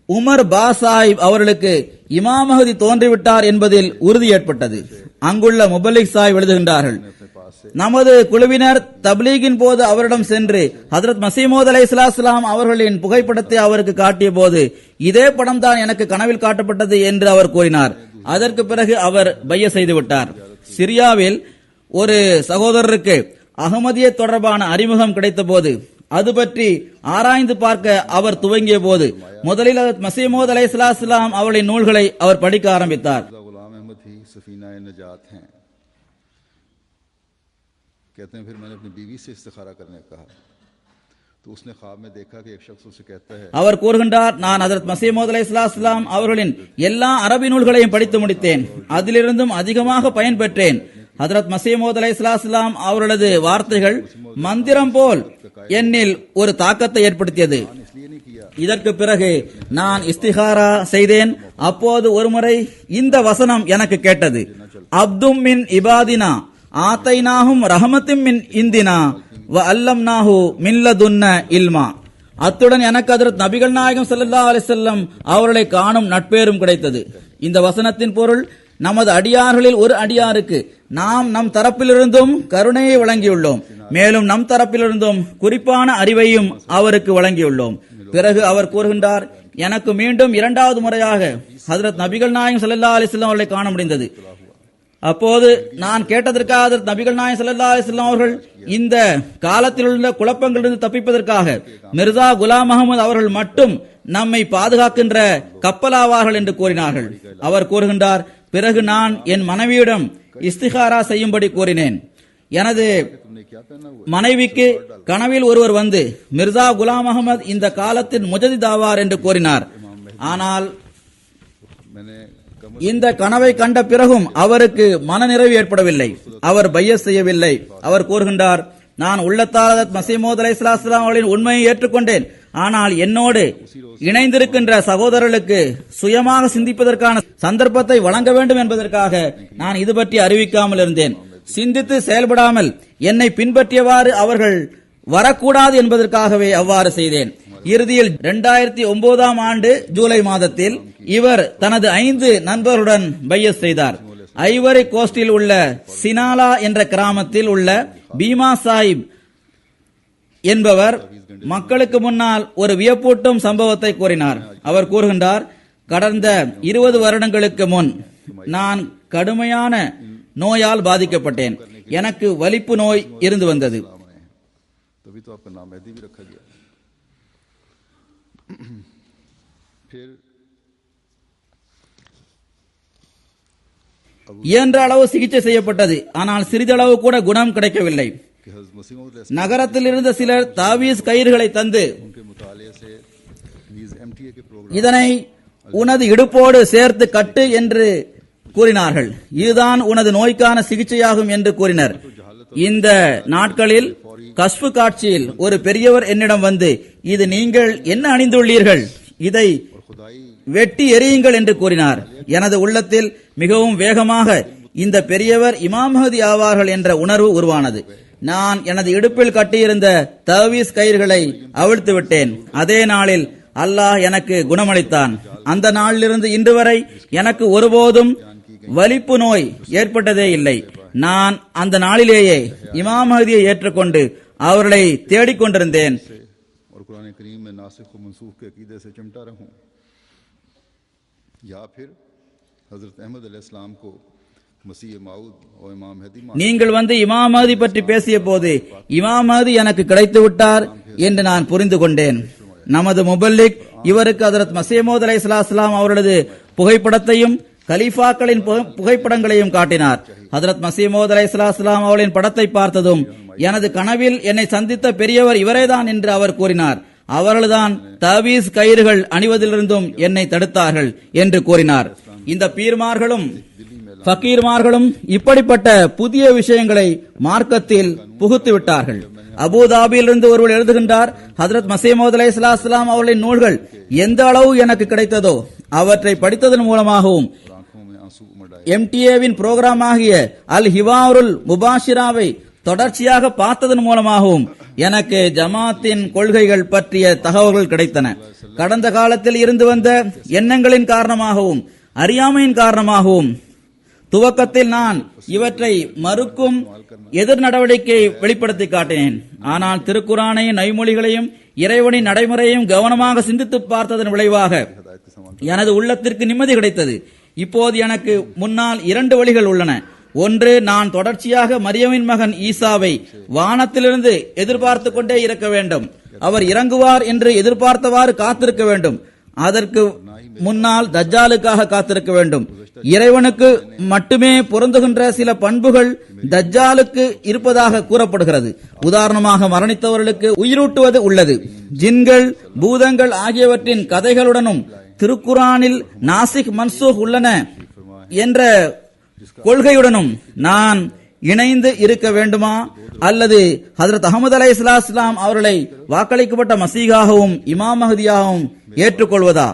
உமர் பா சாஹிப் அவர்களுக்கு இமாம் மஹ்தி தோன்றிவிட்டார் என்பதில் உறுதி ஏற்பட்டது. அங்குள்ள முபல்லிக் சாஹிப் எழுதுகின்றார்கள், நமது குழுவினர் தப்லீகின் போது அவரிடம் சென்று ஹஜ்ரத் மஸீஹ் மவ்ஊத் அலைஹிஸ்ஸலாம் அவர்களின் புகைப்படத்தை அவருக்கு காட்டிய போது இதே படம் தான் எனக்கு கனவில் காட்டப்பட்டது என்று அவர் கூறினார். அதற்கு பிறகு அவர் பையத் செய்து விட்டார். சிரியாவில் ஒரு சகோதரருக்கு அகமதிய தொடர்பான அறிமுகம் கிடைத்த போது அது பற்றி ஆராய்ந்து பார்க்க அவர் துவங்கிய போது முதலில் ஹஜ்ரத் மஸீஹ் மவ்ஊத் அலைஹிஸ்ஸலாம் அவர்களின் நூல்களை அவர் படிக்க ஆரம்பித்தார். कहते हैं फिर मैंने अपनी बीवी से इस्तिखारा करने को कहा तो उसने ख्वाब में देखा कि एक शख्स उसे कहता है அவர் கூறுகின்றார், நான் ஹஜ்ரத் மஸீஹ் மவ்ஊத் அலைஹிஸ்ஸலாம் அவர்களின் எல்லா அரபி நூல்களையும் படித்து முடித்தேன். அதிலிருந்தும் அதிகமாக பயன் பெற்றேன். ஹஜ்ரத் மஸீஹ் மவ்ஊத் அலைஹிஸ்ஸலாம் அவர்களது வார்த்தைகள் மந்திரம் போல் என்னில் ஒரு தாக்கத்தை ஏற்படுத்தியது. இதற்கு பிறகு நான் இஸ்திகாரா செய்தேன். அப்போது ஒருமுறை இந்த வசனம் எனக்கு கேட்டது. அப்தும் மின் இபாதினா ஆத்தைனாஹும் ரஹமத்தும் மின் இந்தினா வ அல்லம்னாஹு மில்லதுன்ன இல்மா. அத்துடன் எனக்கு ஹஜ்ரத் நபிகள் நாயகம் ஸல்லல்லாஹு அலைஹி வஸல்லம் அவர்களை காணும் நட்பேரும் கிடைத்தது. இந்த வசனத்தின் பொருள், நமது அடியார்களில் ஒரு அடியாருக்கு நாம் நம் தரப்பிலிருந்தும் கருணையை வழங்கியுள்ளோம், மேலும் நம் தரப்பிலிருந்தும் குறிப்பான அறிவையும் அவருக்கு வழங்கியுள்ளோம். பிறகு அவர் கூறுகின்றார், எனக்கு மீண்டும் இரண்டாவது முறையாக ஹஜ்ரத் நபிகள் நாயகம் ஸல்லல்லாஹு அலைஹி வஸல்லம் அவர்களை காண முடிந்தது. அப்போது நான் கேட்டதற்காக ஹஜ்ரத் நபிகள் நாயகம் ஸல்லல்லாஹு அலைஹி வஸல்லம் அவர்கள் இந்த காலத்தில் உள்ள குழப்பங்களிலிருந்து தப்பிப்பதற்காக மிர்சா குலாம் அகமது அவர்கள் மட்டும் நம்மை பாதுகாக்கின்ற கப்பலாவார்கள் என்று கூறினார்கள். அவர் கூறுகின்றார், பிறகு நான் என் மனைவியிடம் இஸ்திகாரா செய்யும்படி கூறினேன். எனது மனைவிக்கு கனவில் ஒருவர் வந்து மிர்சா குலாம் அகமது இந்த காலத்தின் முஜதித் ஆவார் என்று கூறினார். ஆனால் இந்த கனவை கண்ட பிறகும் அவருக்கு மனநிறைவு ஏற்படவில்லை, அவர் பையஸ் செய்யவில்லை. அவர் கூறுகின்றார், நான் உள்ளத்தால் மஸீஹ் மவ்ஊத் அலைஹிஸ்ஸலாம் அவர்களின் உண்மையை ஏற்றுக்கொண்டேன். ஆனால் என்னோடு இணைந்திருக்கின்ற சகோதரர்களுக்கு சுயமாக சிந்திப்பதற்கான சந்தர்ப்பத்தை வழங்க வேண்டும் என்பதற்காக நான் இது பற்றி அறிவிக்காமல் இருந்தேன். சிந்தித்து செயல்படாமல் என்னை பின்பற்றியவாறு அவர்கள் வரக்கூடாது என்பதற்காகவே அவ்வாறு செய்தேன். இறுதியில் 2009ஆம் ஆண்டு ஜூலை மாதத்தில் இவர் தனது 5 நண்பர்களுடன் பையஸ் செய்தார். ஐவரி கோஸ்டில் உள்ள சினாலா என்ற கிராமத்தில் உள்ள பீமா சாஹிப் என்பவர் மக்களுக்கு முன்னால் ஒரு வியப்பூட்டும் சம்பவத்தை கூறினார். அவர் கூறுகின்றார், கடந்த 20 வருடங்களுக்கு முன் நான் கடுமையான நோயால் பாதிக்கப்பட்டேன். எனக்கு வலிப்பு நோய் இருந்து வந்தது. இயன்ற அளவு சிகிச்சை செய்யப்பட்டது, ஆனால் சிறிதளவு கூட குணம் கிடைக்கவில்லை. நகரத்தில் இருந்த சிலர் தாவீஸ் கயிறுகளை தந்து இதனை உனது இடுப்போடு சேர்த்து கட்டு என்று கூறினார்கள். இதுதான் உனது நோய்க்கான சிகிச்சையாகும் என்று கூறினர். இந்த நாட்களில் கஷ்பு காட்சியில் ஒரு பெரியவர் என்னிடம் வந்து, இது நீங்கள் என்ன அணிந்துள்ளீர்கள், இதை வெட்டி எறியுங்கள் என்று கூறினார். எனது உள்ளத்தில் மிகவும் வேகமாக இந்த பெரியவர் இமாம் மஹ்தி ஆவார்கள் என்ற உணர்வு உருவானது. நான் எனது இடுப்பில் கட்டியிருந்த தவீஸ் கயிறுகளை அவிழ்த்து விட்டேன். அதே நாளில் அல்லாஹ் எனக்கு குணமளித்தான். அந்த நாளிலிருந்து இன்று வரை எனக்கு ஒருபோதும் வலிப்பு நோய் ஏற்பட்டதே இல்லை. நான் அந்த நாளிலேயே இமாம் மஹ்தியை ஏற்றுக்கொண்டு அவர்களை தேடிக்கொண்டிருந்தேன். நீங்கள் வந்து இமாம் மஹ்தி பற்றி பேசிய போது இமாம் மஹ்தி எனக்கு கிடைத்து விட்டார் என்று நான் புரிந்து கொண்டேன். நமது முபல்லிக் இவருக்கு ஹஜ்ரத் மஸீஹ் மவ்ஊத் அலைஹிஸ்ஸலாம் அவர்களது புகைப்படத்தையும் கலீஃபாக்களின் புகைப்படங்களையும் காட்டினார். ஹஜ்ரத் மஸீஹ் மவ்ஊத் அலைஹிஸ்ஸலாம் அவர்களின் படத்தை பார்த்ததும் எனது கனவில் என்னை சந்தித்த பெரியவர் இவரேதான் என்று அவர் கூறினார். அவர்கள்தான் தவீஸ் கயிறுகள் அணிவதிலிருந்தும் என்னை தடுத்தார்கள் என்று கூறினார். இந்த பீர்மார்களும் ஃபகீர்மார்களும் இப்படிப்பட்ட புதிய விஷயங்களை மார்க்கத்தில் புகுத்து விட்டார்கள். அபுதாபியிலிருந்து ஒருவர் எழுதுகின்றார், ஹஜ்ரத் மஸீஹ் மவ்ஊத் அலைஹிஸ்ஸலாம் அவர்களின் நூல்கள் எந்த அளவு எனக்கு கிடைத்ததோ அவற்றை படித்ததன் மூலமாகவும் MTA-வின் புரோகிராம் ஆகிய அல் ஹிவாருல் முபாஷிராவை தொடர்ச்சியாக பார்த்ததன் மூலமாகவும் எனக்கு ஜமாத்தின் கொள்கைகள் பற்றிய தகவல்கள் கிடைத்தன. கடந்த காலத்தில் இருந்து வந்த எண்ணங்களின் காரணமாகவும் அறியாமையின் காரணமாகவும் துவக்கத்தில் நான் இவற்றை மறுக்கும் எதிர் நடவடிக்கை வெளிப்படுத்தி காட்டினேன். ஆனால் திருக்குரானையும் நைமொழிகளையும் இறைவனின் நடைமுறையையும் கவனமாக சிந்தித்து பார்த்ததன் விளைவாக எனது உள்ளத்திற்கு நிம்மதி கிடைத்தது. இப்போது எனக்கு முன்னால் 2 வழிகள் உள்ளன. ஒன்று, நான் தொடர்ச்சியாக மரியமின் மகன் ஈசாவை வானத்திலிருந்து எதிர்பார்த்து கொண்டே இருக்க வேண்டும். அவர் இறங்குவார் என்று எதிர்பார்த்தவாறு காத்திருக்க வேண்டும். அதற்கு முன்னால் தஜ்ஜாலுக்காக காத்திருக்க வேண்டும். இறைவனுக்கு மட்டுமே பொருந்துகின்ற சில பண்புகள் தஜ்ஜாலுக்கு இருப்பதாக கூறப்படுகிறது. உதாரணமாக, மரணித்தவர்களுக்கு உயிரூட்டுவது உள்ளது. ஜின்கள், பூதங்கள் ஆகியவற்றின் கதைகளுடனும் திருக்குரானில் நாசிக் மன்சூக் உள்ளன என்ற கொள்கையுடனும் நான் இணைந்து இருக்க வேண்டுமா அல்லது ஹஜ்ரத் அஹமது அலைஹிஸ்ஸலாம் அவர்களை வாக்களிக்கப்பட்ட மசீகாகவும் இமாம் மஹதியாகவும் ஏற்றுக்கொள்வதா?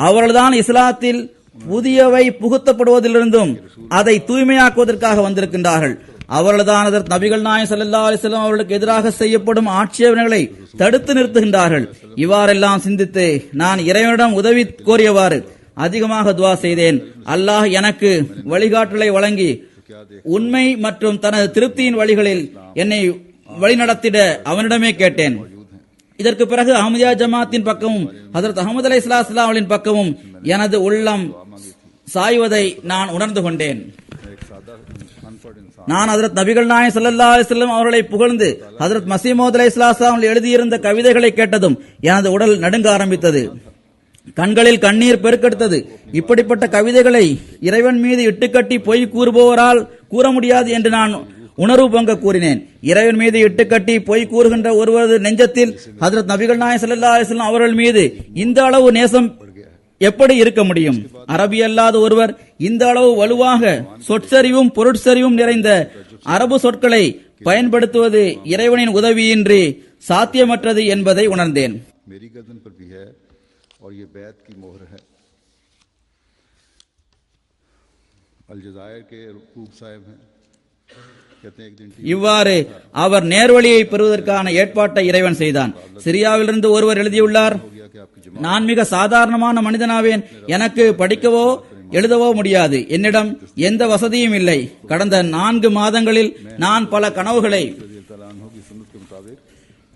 அவர்கள்தான் இஸ்லாத்தில் புதியவை புகுத்தப்படுவதிலிருந்தும் அதை தூய்மையாக்குவதற்காக வந்திருக்கின்றார்கள். அவர்கள்தான் ஹஜ்ரத் நபிகள் நாயகம் ஸல்லல்லாஹு அலைஹி வஸல்லம் அவர்களுக்கு எதிராக செய்யப்படும் ஆட்சேபனைகளை தடுத்து நிறுத்துகின்றார்கள். இவ்வாறெல்லாம் சிந்தித்து நான் இறைவனிடம் உதவி கோரியவாறு அதிகமாக துஆ செய்தேன். அல்லாஹ் எனக்கு வழிகாட்டலை வழங்கி உண்மை மற்றும் தனது திருப்தியின் வழிகளில் என்னை வழிநடத்திட அவனிடமே கேட்டேன். இதற்கு பிறகு அஹ்மதியா ஜமாத்தின் பக்கமும் ஹஜ்ரத் அஹமது அலைஹிஸ்ஸலாம் அவர்களின் பக்கமும் எனது உள்ளம் சாய்வதை நான் உணர்ந்து கொண்டேன். நான் ஹஜ்ரத் நபிகள் நாயகம் ஸல்லல்லாஹு அலைஹி வஸல்லம் அவர்களை புகழ்ந்து ஹஜ்ரத் மஸீஹ் மவ்ஊத் அலைஹிஸ்ஸலாம் அவர்கள் எழுதியிருந்த கவிதைகளை கேட்டதும் எனது உடல் நடுங்க ஆரம்பித்தது. கண்களில் கண்ணீர் பெருக்கெடுத்தது. இப்படிப்பட்ட கவிதைகளை இறைவன் மீது இட்டுக்கட்டி பொய் கூறுபவரால் கூற முடியாது என்று நான் உணர்வு பொங்க கூறினேன். இறைவன் மீது இட்டுக்கட்டி பொய் கூறுகின்ற ஒருவரது நெஞ்சத்தில் ஹஜ்ரத் நபிகள் நாயகம் ஸல்லல்லாஹு அலைஹி வஸல்லம் அவர்கள் மீது இந்த அளவு நேசம் எப்படி இருக்க முடியும்? அரபி அல்லாத ஒருவர் இந்த அளவு வலுவாக சொற்சரிவும் பொருட்சரிவும் நிறைந்த அரபு சொற்களை பயன்படுத்துவது இறைவனின் உதவியின்றி சாத்தியமற்றது என்பதை உணர்ந்தேன். मेरी गर्दन पर भी है और ये बैत की मोहर है। अल-जज़ायर के रूब साहब हैं, कहते हैं एक दिन இவ்வாறு அவர் நேர்வழியை பெறுவதற்கான ஏற்பாட்டை இறைவன் செய்தான். சிரியாவிலிருந்து ஒருவர் எழுதியுள்ளார், நான் மிக சாதாரணமான மனிதனாவேன். எனக்கு படிக்கவோ எழுதவோ முடியாது. என்னிடம் எந்த வசதியும் இல்லை. கடந்த 4 மாதங்களில் நான் பல கனவுகளை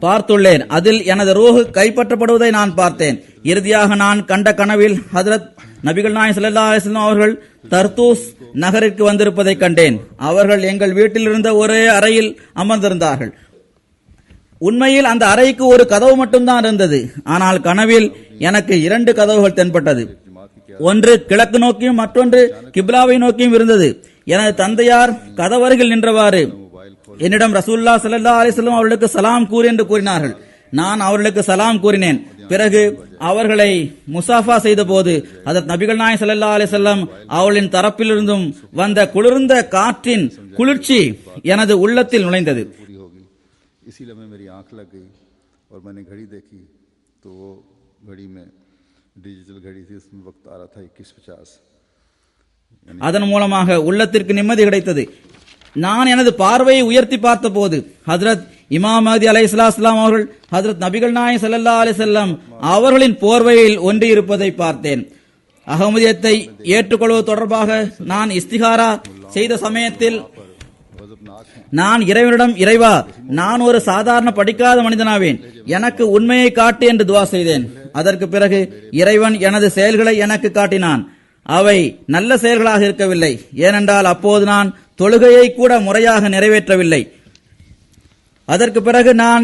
பார்த்துள்ளேன். அதில் எனது ரூஹ் கைப்பற்றப்படுவதை நான் பார்த்தேன். இறுதியாக நான் கண்ட கனவில் ஹஜ்ரத் நபிகள் நாயகம் ஸல்லல்லாஹு அலைஹி வஸல்லம் அவர்கள் தர்தூஸ் நகருக்கு வந்திருப்பதை கண்டேன். அவர்கள் எங்கள் வீட்டில் இருந்த ஒரே அறையில் அமர்ந்திருந்தார்கள். உண்மையில் அந்த அறைக்கு ஒரு கதவு மட்டும்தான் இருந்தது. ஆனால் கனவில் எனக்கு 2 கதவுகள் தென்பட்டது. ஒன்று கிழக்கு நோக்கியும் மற்றொன்று கிப்லாவை நோக்கியும் இருந்தது. எனது தந்தையார் கதவருகில் நின்றவாறு என்னிடம் ரசூலுல்லாஹி ஸல்லல்லாஹு அலைஹி வஸல்லம் அவர்களுக்கு சலாம் கூறு என்று கூறினார்கள். நான் அவர்களுக்கு சலாம் கூறினேன். பிறகு அவர்களை முசாஃபா செய்த போது ஹஜ்ரத் நபிகள் நாயகம் ஸல்லல்லாஹு அலைஹி வஸல்லம் அவர்களின் தரப்பிலிருந்தும் வந்த குளிர்ந்த காற்றின் குளிர்ச்சி எனது உள்ளத்தில் நுழைந்தது. इसी लम्हे मेरी आंख लग गई और मैंने घड़ी देखी तो वो घड़ी में डिजिटल घड़ी थी, उसमें वक्त आ रहा था 21:50. அதன் மூலமாக உள்ளத்திற்கு நிம்மதி கிடைத்தது. நான் எனது பார்வையை உயர்த்தி பார்த்த போது ஹஜ்ரத் இமாம் மஹதி அலைஹிஸ்ஸலாம் அவர்கள் ஹஜ்ரத் நபிகள் நாயகம் ஸல்லல்லாஹு அலைஹி வஸல்லம் அவர்களின் போர்வையில் ஒன்றி இருப்பதை பார்த்தேன். அஹ்மதியத்தை ஏற்றுக்கொள்வது தொடர்பாக நான் இஸ்திகாரா செய்த சமயத்தில் நான் இறைவனிடம், இறைவா, நான் ஒரு சாதாரண படிக்காத மனிதனாவேன், எனக்கு உண்மையை காட்டு என்று துஆ செய்தேன். அதற்கு பிறகு இறைவன் எனது செயல்களை எனக்கு காட்டினான். அவை நல்ல செயல்களாக இருக்கவில்லை. ஏனென்றால் அப்போது நான் தொழுகையை கூட முறையாக நிறைவேற்றவில்லை. அதற்கு பிறகு நான்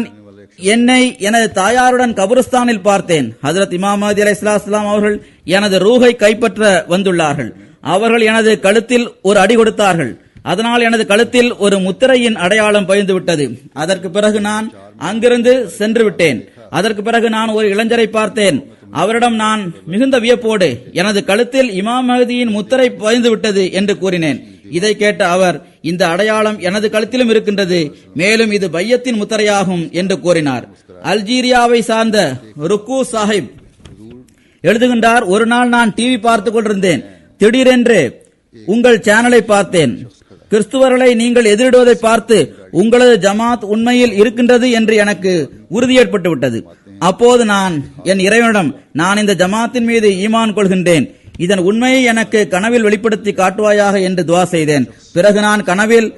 என்னை எனது தாயாருடன் கபருஸ்தானில் பார்த்தேன். ஹஜ்ரத் இமாம் மஹதி அலைஹிஸ்ஸலாம் அவர்கள் எனது ரூஹை கைப்பற்ற வந்துள்ளார்கள். அவர்கள் எனது கழுத்தில் ஒரு அடி கொடுத்தார்கள். அதனால் எனது கழுத்தில் ஒரு முத்திரையின் அடையாளம் பதிந்து விட்டது. அதற்கு பிறகு நான் அங்கிருந்து சென்று விட்டேன். அதற்கு பிறகு நான் ஒரு இளைஞரை பார்த்தேன். அவரிடம் நான் மிகுந்த வியப்போடு எனது கழுத்தில் இமாம் மஹதியின் முத்திரை பதிந்து விட்டது என்று கூறினேன். இதை கேட்ட அவர், இந்த அடையாளம் எனது கழுத்திலும் இருக்கின்றது, மேலும் இது பையத்தின் முத்திரையாகும் என்று கூறினார். அல்ஜீரியாவை சார்ந்த ருக்கு சாஹிப் எழுதுகின்றார், ஒரு நாள் நான் டிவி பார்த்துக் கொண்டிருந்தேன். திடீரென்று உங்கள் சேனலை பார்த்தேன். கிறிஸ்துவர்களை நீங்கள் எதிரிடுவதை பார்த்து உங்களது ஜமாத் உண்மையில் இருக்கின்றது என்று எனக்கு உறுதி ஏற்பட்டு விட்டது. அப்போது நான் என் இறைவனிடம், நான் இந்த ஜமாத்தின் மீது ஈமான் கொள்கின்றேன், இதன் உண்மையை எனக்கு கனவில் வெளிப்படுத்தி காட்டுவாயாக என்று துஆ செய்தேன். பிறகு நான் கனவில்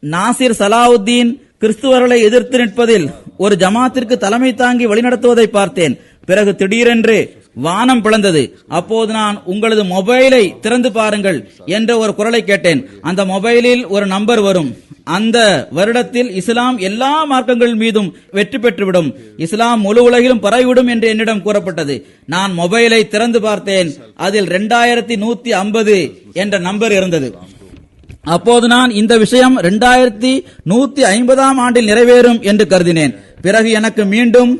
நாசிர் சலாவுத்தீன் கிறிஸ்துவர்களை எதிர்த்து நிற்பதில் ஒரு ஜமாத்திற்கு தலைமை தாங்கி வழிநடத்துவதை பார்த்தேன். பிறகு திடீரென்று வானம் பிளந்தது. அப்போது நான் உங்களது மொபைலை திறந்து பாருங்கள் என்ற ஒரு குரலை கேட்டேன். அந்த மொபைலில் ஒரு நம்பர் வரும். அந்த வருடத்தில் இஸ்லாம் எல்லா மார்க்கங்கள் மீதும் வெற்றி பெற்றுவிடும், இஸ்லாம் முழு உலகிலும் பரவிவிடும் என்று என்னிடம் கூறப்பட்டது. நான் மொபைலை திறந்து பார்த்தேன். அதில் 2150 என்ற நம்பர் இருந்தது. அப்போது நான் இந்த விஷயம் 2150ஆம் ஆண்டில் நிறைவேறும் என்று கருதினேன். பிறகு எனக்கு மீண்டும்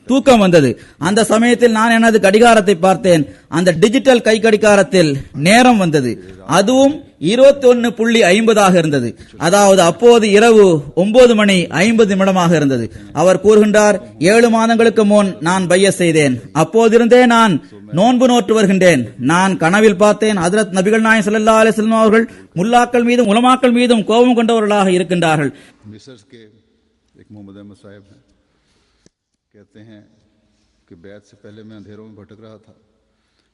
தூக்கம் வந்தது. அந்த சமயத்தில் நான் எனது கடிகாரத்தை பார்த்தேன். அந்த டிஜிட்டல் கை கடிகாரத்தில் நேரம் வந்தது. அதுவும் 21:50 இருந்தது. அதாவது அப்போது இரவு 9:50 இருந்தது. அவர் கூறுகின்றார், 7 மாதங்களுக்கு முன் நான் பையத் செய்தேன். அப்போதிருந்தே நான் நோன்பு நோற்று வருகின்றேன். நான் கனவில் பார்த்தேன், ஹஜ்ரத் நபிகள் நாயகம் ஸல்லல்லாஹு அலைஹி வஸல்லம் அவர்கள் முல்லாக்கள் மீதும் உலமாக்கள் மீதும் கோபம் கொண்டவர்களாக இருக்கின்றார்கள். मिस्र के एक मोहम्मद अहमद साहब हैं, कहते हैं कि बैत से पहले मैं अंधेरों में भटक रहा था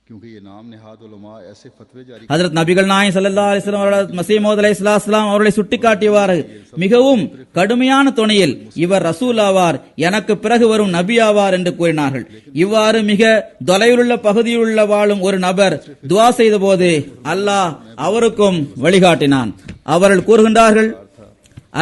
क्योंकि ये नाम निहाद उलमा ऐसे फतवे जारी ஹஜ்ரத் நபிகள் நாயகம் ஸல்லல்லாஹு அலைஹி வஸல்லம் அவர்கள் மஸீஹ் மவ்ஊத் அலைஹிஸ்ஸலாம் அவர்களை சுட்டிக்காட்டியவாறு மிகவும் கடுமையான தொனியில், இவர் ரசூல் ஆவார், எனக்கு பிறகு வரும் நபி ஆவார் என்று கூறினார்கள். இவ்வாறு மிக தொலைவிலுள்ள பகுதியில் வாழும் ஒரு நபர் துஆ செய்த போது அல்லாஹ் அவருக்கும் வழிகாட்டினான். அவர்கள் கூறுகின்றார்கள்,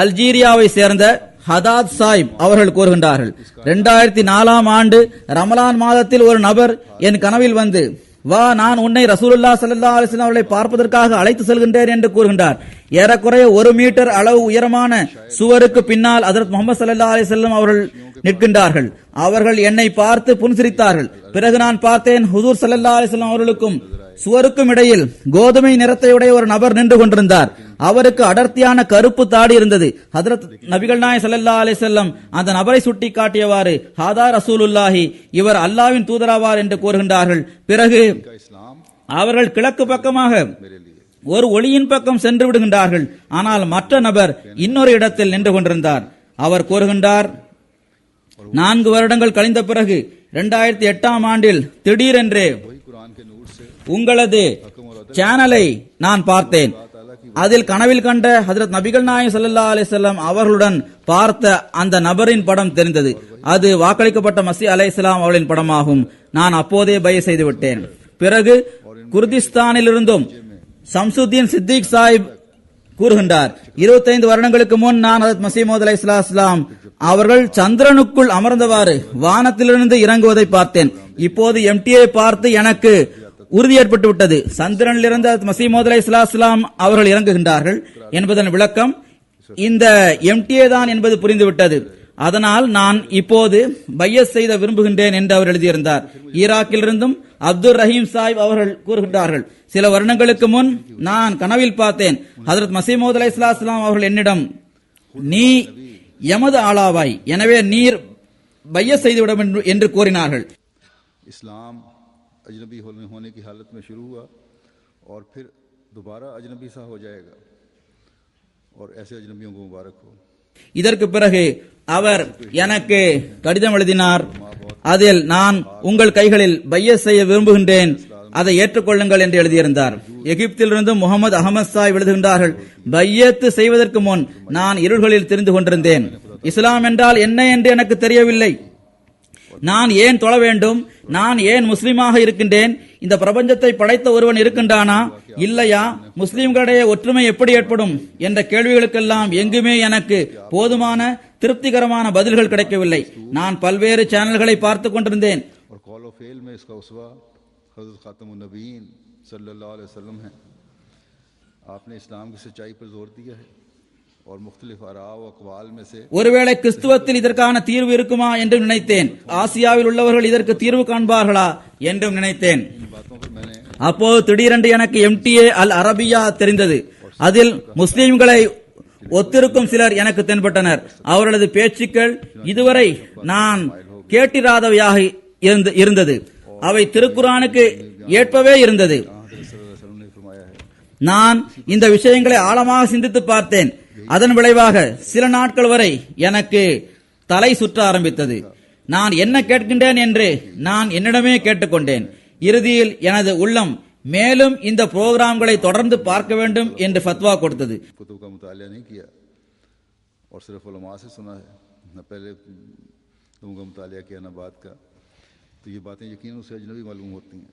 அல்ஜீரியாவை சேர்ந்த ஹதாத் சாஹிப் அவர்கள் கூறுகின்றார்கள், 2004ஆம் ஆண்டு ரமலான் மாதத்தில் ஒரு நபர் என் கனவில் வந்து, வா, நான் உன்னை ரசூலுல்லாஹ் ஸல்லல்லாஹு அலைஹி வஸல்லம் அவர்களை பார்ப்பதற்காக அழைத்து செல்கின்றேன் என்று கூறுகின்றார். ஏறக்குறைய 1 மீட்டர் அளவு உயரமான சுவருக்கு பின்னால் ஹஜ்ரத் முஹம்மது ஸல்லல்லாஹு அலைஹி வஸல்லம் அவர்கள் நிற்கின்றார்கள். அவர்கள் என்னை பார்த்து புன்சிரித்தார்கள். பிறகு நான் பார்த்தேன், ஹுசூர் ஸல்லல்லாஹு அலைஹி வஸல்லம் அவர்களுக்கும் சுவருக்கும் இடையில் கோதுமை நிறத்தையுடைய ஒரு நபர் நின்று கொண்டிருந்தார். அவருக்கு அடர்த்தியான கருப்பு தாடி இருந்தது. ஹஜ்ரத் நபிகள் நாயகம் ஸல்லல்லாஹு அலைஹி வஸல்லம் அந்த நபரை சுட்டி காட்டியவாறு, ஹாதா ரசூலுல்லாஹி, இவர் அல்லாஹ்வின் தூதராவார் என்று கூறுகின்றார்கள். பிறகு அவர்கள் கிழக்கு பக்கமாக ஒரு ஒளியின் பக்கம் சென்று விடுகின்றார்கள். ஆனால் மற்ற நபர் இன்னொரு இடத்தில் நின்று கொண்டிருந்தார். அவர் கூறுகின்றார், 4 வருடங்கள் கழிந்த பிறகு 2008ஆம் ஆண்டில் திடீரென்று உங்களது சேனலை நான் பார்த்தேன். அதில் கனவில் கண்ட ஹஜ்ரத் நபிகள் நாயகம் ஸல்லல்லாஹு அலைஹி வஸல்லம் அவர்களுடன் பார்த்த அந்த நபரின் படம் தெரிந்தது. அது வாக்களிக்கப்பட்ட மஸீஹ் அலைஹிஸ்ஸலாம் அவர்களின் படமாகும். நான் அப்போதே பைஅத் செய்து விட்டேன். பிறகு குர்திஸ்தானிலிருந்தும் ஷம்சுத்தீன் சித்திக் சாஹிப் கூறுகின்றார், 25 வருடங்களுக்கு முன் நான் ஹஜ்ரத் மஸீஹ் மவ்ஊத் அலைஹிஸ்ஸலாம் அவர்கள் சந்திரனுக்குள் அமர்ந்தவாறு வானத்திலிருந்து இறங்குவதை பார்த்தேன். இப்போது MTA பார்த்து எனக்கு உறுதி ஏற்பட்டு விட்டது, சந்திரனிலிருந்து மஸீஹ் மவ்ஊத் அலைஹிஸ்ஸலாம் அவர்கள் இறங்குகின்றார்கள் என்பதன் விளக்கம் இந்த MTA தான் என்பது புரிந்துவிட்டது. அதனால் நான் இப்போது பையத் செய்த விரும்புகின்றேன் என்று அவர் எழுதியிருந்தார். ஈராக்கிலிருந்தும் அப்துல் ரஹீம் சாஹிப் அவர்கள் கூறுகின்றார்கள், சில வருடங்களுக்கு முன் நான் கனவில் பார்த்தேன், ஹஜ்ரத் மஸீஹ் மவ்ஊத் அலைஹிஸ்ஸலாம் அவர்கள் என்னிடம், நீ எமது ஆளாவாய், எனவே நீர் பையத் செய்துவிடும் என்று கூறினார்கள். इस्लाम अजनबी होने की हालत में शुरू हुआ और फिर दोबारा अजनबी सा हो जाएगा और ऐसे अजनबियों को मुबारक हो. இதற்கு பிறகு அவர் எனக்கு கடிதம் எழுதினார். அதில் நான் உங்கள் கைகளில் பையத் செய்ய விரும்புகின்றேன், அதை ஏற்றுக்கொள்ளுங்கள் என்று எழுதியிருந்தார். எகிப்திலிருந்து முகமது அகமது சாஹிப் எழுதுகின்றார்கள், பையத்து செய்வதற்கு முன் நான் இருள்களில் தெரிந்து கொண்டிருந்தேன். இஸ்லாம் என்றால் என்ன என்று எனக்கு தெரியவில்லை. நான் ஏன் தொழ வேண்டும், நான் ஏன் முஸ்லீமாக இருக்கின்றேன், இந்த பிரபஞ்சத்தை படைத்த ஒருவன் இருக்கின்றானா இல்லையா, முஸ்லிம்களிடையே ஒற்றுமை எப்படி ஏற்படும் என்ற கேள்விகளுக்கெல்லாம் எங்குமே எனக்கு போதுமான திருப்திகரமான பதில்கள் கிடைக்கவில்லை. நான் பல்வேறு சேனல்களை பார்த்து கொண்டிருந்தேன். और कौल और फेल में इसका उसवा हज़रत ख़ातमुन नबीयीन सल्लल्लाहु अलैहि वसल्लम है. आपने इस्लाम की सच्चाई पर जोर दिया है और मुख्तलिफ आरा व अक़वाल में से ஒருவேளை கிறிஸ்துவத்தில் இதற்கான தீர்வு இருக்குமா என்று நினைத்தேன். ஆசியாவில் உள்ளவர்கள் இதற்கு தீர்வு காண்பார்களா என்றும் நினைத்தேன். அப்போது திடீரென்று எனக்கு MTA அல் அரபியா தெரிந்தது. அதில் முஸ்லிம்களை ஒத்திருக்கும் சிலர் எனக்கு தென்பட்டனர். அவர்களது பேச்சுக்கள் இதுவரை நான் கேட்டிராதவையாக இருந்தது. அவை திருக்குரானுக்கு ஏற்பவே இருந்தது. நான் இந்த விஷயங்களை ஆழமாக சிந்தித்து பார்த்தேன். அதன் விளைவாக சில நாட்கள் வரை எனக்கு தலை சுற்ற ஆரம்பித்தது. நான் என்ன கேட்கின்றேன் என்று நான் என்னிடமே கேட்டுக்கொண்டேன். இறுதியில் எனது உள்ளம் மேலும் இந்த புரோகிராம்களை தொடர்ந்து பார்க்க வேண்டும் என்று ஃபத்வா கொடுத்தது. कुतुब का मुतालिया नहीं किया और सिर्फ उलमा से सुना है, न पहले लोगों का मुतालिया किया न बाद का, तो ये बातें यकीनन उसे अजनबी मालूम होती हैं.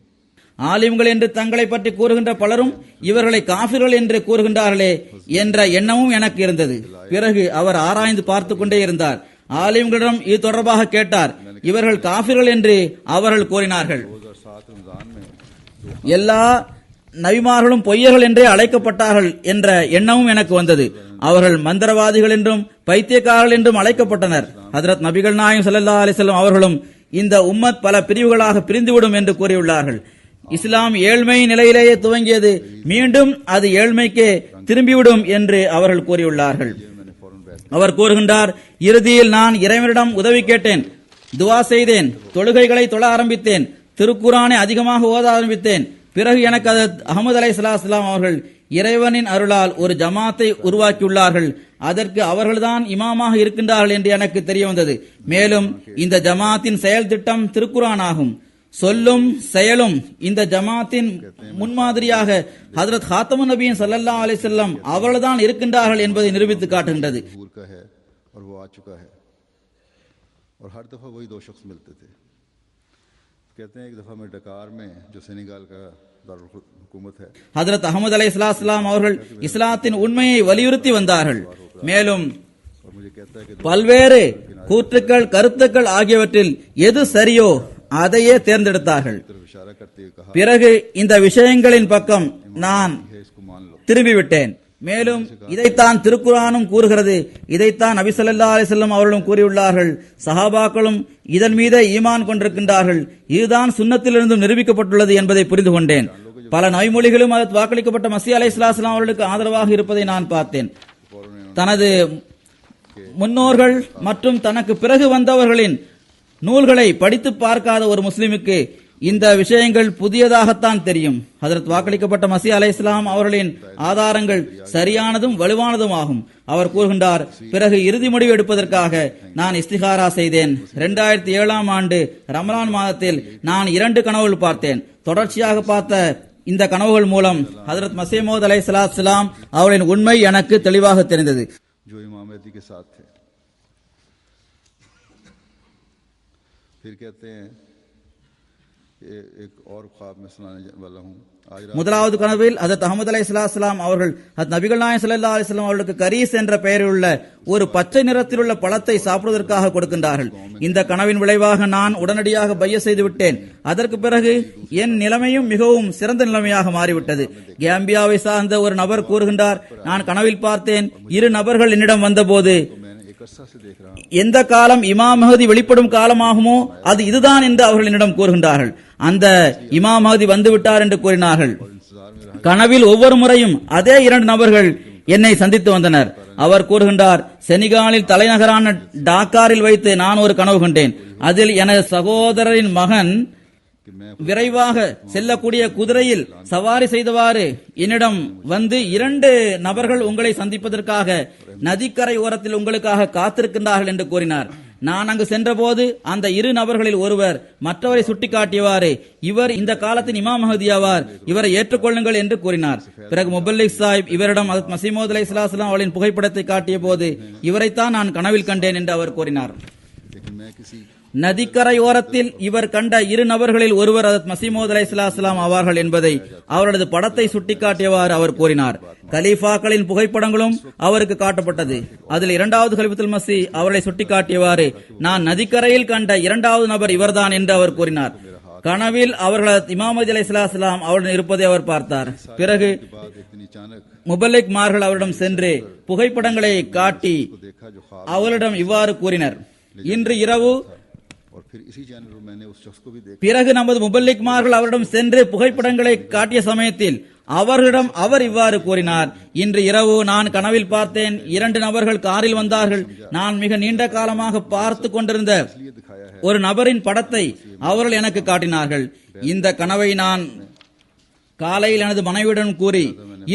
ஆலிம்கள் என்று தங்களை பற்றி கூறுகின்ற பலரும் இவர்களை காஃபிர்கள் என்று கூறுகின்றார்களே என்ற எண்ணமும் எனக்கு இருந்தது. பிறகு அவர் ஆராய்ந்து பார்த்து கொண்டே இருந்தார். ஆலிம்களிடம் இது தொடர்பாக கேட்டார். இவர்கள் காஃபிர்கள் என்று அவர்கள் கூறினார்கள். எல்லா நபிமார்களும் பொய்யர்கள் என்றே அழைக்கப்பட்டார்கள் என்ற எண்ணமும் எனக்கு வந்தது. அவர்கள் மந்திரவாதிகள் என்றும் பைத்தியக்காரர்கள் என்றும் அழைக்கப்பட்டனர். ஹஜ்ரத் நபிகள் நாயகம் ஸல்லல்லாஹு அலைஹி வஸல்லம் அவர்களும் இந்த உம்மத் பல பிரிவுகளாக பிரிந்துவிடும் என்று கூறியுள்ளார்கள். இஸ்லாம் ஏழ்மை நிலையிலேயே துவங்கியது, மீண்டும் அது ஏழ்மைக்கே திரும்பிவிடும் என்று அவர்கள் கூறியுள்ளார்கள். मैंने फौरन बैठ அவர் கூறுகின்றார், இறுதியில் நான் இறைவனிடம் உதவி கேட்டேன், துவா செய்தேன், தொழுகைகளை தொழ ஆரம்பித்தேன், திருக்குரானை அதிகமாக ஓத ஆரம்பித்தேன். பிறகு எனக்கு ஹஜ்ரத் அஹ்மது அலைஹிஸ்ஸலாம் அவர்கள் இறைவனின் அருளால் ஒரு ஜமாத்தை உருவாக்கியுள்ளார்கள், அதற்கு அவர்கள்தான் இமாமாக இருக்கின்றார்கள் என்று எனக்கு தெரிய வந்தது. மேலும் இந்த ஜமாத்தின் செயல் திட்டம் திருக்குரான் ஆகும். சொல்லும் செயலும் இந்த ஜமாத்தின் முன்மாதிரியாக ஹஜ்ரத் ஹாத்தமுன் நபியின் ஸல்லல்லாஹு அலைஹி வஸல்லம் அவர்கள்தான் இருக்கின்றார்கள் என்பதை நிரூபித்து காட்டுகின்றது. दूर का है और वो आ चुका है और हर दफ़ा वही दो शख्स मिलते थे. कहते हैं एक दफ़ा मैं डकार में जो सेनेगाल का दारुल हुकूमत है ஹஜ்ரத் அஹ்மது அலைஹிஸ்ஸலாம் அவர்கள் இஸ்லாத்தின் உண்மையை வலியுறுத்தி வந்தார்கள். மேலும் और मुझे कहता है कि பல்வேறு கூற்றுக்கள், கருத்துக்கள் ஆகியவற்றில் எது சரியோ அதையே தேர்ந்தெடுத்தார்கள். तरफ इशारा करते हुए कहा பிறகு இந்த விஷயங்களின் பக்கம் நான் है इसको मान लो. திரும்பிவிட்டேன். மேலும் இதைத்தான் திருக்குரானும் கூறுகிறது, இதைத்தான் நபி ஸல்லல்லாஹு அலைஹி வஸல்லம் அவர்களும் கூறியுள்ளார்கள், சஹாபாக்களும் இதன் மீதே ஈமான் கொண்டிருக்கின்றார்கள், இதுதான் சுன்னத்திலிருந்தும் நிரூபிக்கப்பட்டுள்ளது என்பதை புரிந்து கொண்டேன். பல நபிமொழிகளும் அது வாக்களிக்கப்பட்ட மஸீஹ் அலைஹிஸ்ஸலாம் அவர்களுக்கு ஆதரவாக இருப்பதை நான் பார்த்தேன். தனது முன்னோர்கள் மற்றும் தனக்கு பிறகு வந்தவர்களின் நூல்களை படித்து பார்க்காத ஒரு முஸ்லிமுக்கு இந்த விஷயங்கள் புதியதாகத்தான் தெரியும். ஹஜ்ரத் வாக்களிக்கப்பட்ட மஸீஹ் அலைஹிஸ்ஸலாம் அவர்களின் ஆதாரங்கள் சரியானதும் வலுவானதும் ஆகும். அவர் கூறுகின்றார், பிறகு இறுதி முடிவு எடுப்பதற்காக நான் இஸ்திகாரா செய்தேன். 2007ஆம் ஆண்டு ரமலான் மாதத்தில் நான் 2 கனவுகள் பார்த்தேன். தொடர்ச்சியாக பார்த்த இந்த கனவுகள் மூலம் ஹஜ்ரத் மஸீஹ் மவ்ஊத் அலைஹிஸ்ஸலாம் அவர்களின் உண்மை எனக்கு தெளிவாக தெரிந்தது. जो इमाम मेहदी के साथ थे. फिर कहते हैं ये एक और ख्वाब में सुनाने वाला हूँ. आज रात முதலாவது கனவில் ஹஜ்ரத் அஹ்மது அலைஹிஸ்ஸலாம் அவர்கள் ஹஜ்ரத் நபிகள் நாயகம் ஸல்லல்லாஹு அலைஹி வஸல்லம் அவர்களுக்கு கரீஸ் என்ற பெயரில் உள்ள ஒரு பச்சை நிறத்தில் உள்ள பழத்தை சாப்பிடுவதற்காக கொடுக்கின்றார்கள். இந்த கனவின் விளைவாக நான் உடனடியாக பைய செய்து விட்டேன். அதற்கு பிறகு என் நிலைமையும் மிகவும் சிறந்த நிலைமையாக மாறிவிட்டது. கேம்பியாவை சார்ந்த ஒரு நபர் கூறுகின்றார், நான் கனவில் பார்த்தேன், 2 நபர்கள் என்னிடம் வந்தபோது मैंने एक अरसा से देख रहा हूँ. எந்த காலம் இமாம் மஹதி வெளிப்படும் காலமாகுமோ அது இதுதான் என்று அவர்கள் என்னிடம் கூறுகின்றார்கள். அந்த இமாம் மஹதி வந்துவிட்டார் என்று கூறினார்கள். इंतजार में रहा. கனவில் ஒவ்வொரு முறையும் அதே 2 நபர்கள் என்னை சந்தித்து வந்தனர். அவர் கூறுகின்றார், செனிகாலில் தலைநகரான டாக்காரில் வைத்து நான் ஒரு கனவு கண்டேன். அதில் எனது சகோதரரின் மகன் कि मैं விரைவாக செல்லக்கூடிய குதிரையில் சவாரி செய்தவாறு என்னிடம் வந்து 2 நபர்கள் உங்களை சந்திப்பதற்காக நதிக்கரை ஓரத்தில் உங்களுக்காக காத்திருக்கின்றார்கள் என்று கூறினார். நான் அங்கு சென்றபோது அந்த 2 நபர்களில் ஒருவர் மற்றவரை சுட்டிக்காட்டியவாறு, இவர் இந்த காலத்தின் இமாம் மஹதி ஆவார், இவரை ஏற்றுக்கொள்ளுங்கள் என்று கூறினார். பிறகு முபல்லிக் சாஹிப் இவரிடம் ஹஜ்ரத் மஸீஹ் மவ்ஊத் அலைஹிஸ்ஸலாம் அவர்களின் புகைப்படத்தை காட்டிய போது இவரைத்தான் நான் கனவில் கண்டேன் என்று அவர் கூறினார். लेकिन मैं किसी நதிக்கரை ஓரத்தில் இவர் கண்ட 2 நபர்களில் ஒருவர் ஹஜ்ரத் மஸீஹ் மவ்ஊத் அலைஹிஸ்ஸலாம் ஆவார்கள் என்பதை அவரது படத்தை சுட்டிக்காட்டியவாறு அவர் கூறினார். கலீஃபாக்களின் புகைப்படங்களும் அவருக்கு காட்டப்பட்டது. அதில் 2வது கலீஃபத்துல் மஸீஹ் அவர்களை சுட்டிக்காட்டியவாறு, நான் நதிக்கரையில் கண்ட 2வது நபர் இவர்தான் என்று அவர் கூறினார். கனவில் அவர்கள் இமாம் மஹதி அலைஹிஸ்ஸலாம் அவருடன் இருப்பதை அவர் பார்த்தார். பிறகு बाद एक दिन अचानक முபல்லிக் மார்கள் அவரிடம் சென்று புகைப்படங்களை காட்டி देखा जो ख्वाब அவர்களிடம் இவ்வாறு கூறினர், இன்று இரவு और फिर इसी चैनल पर मैंने उस शख्स को भी देखा. பிறகு நமது முபல்லிக்மார்கள் அவரிடம் சென்று புகைப்படங்களை காட்டிய சமயத்தில் அவர்களிடம் அவர் இவ்வாறு கூறினார், இன்று இரவு நான் கனவில் பார்த்தேன், 2 நபர்கள் காரில் வந்தார்கள். நான் மிக நீண்ட காலமாக பார்த்து கொண்டிருந்த ये दिखाया है ஒரு நபரின் படத்தை அவர்கள் எனக்கு காட்டினார்கள். இந்த கனவை நான் காலையில் எனது மனைவியுடன் கூறி,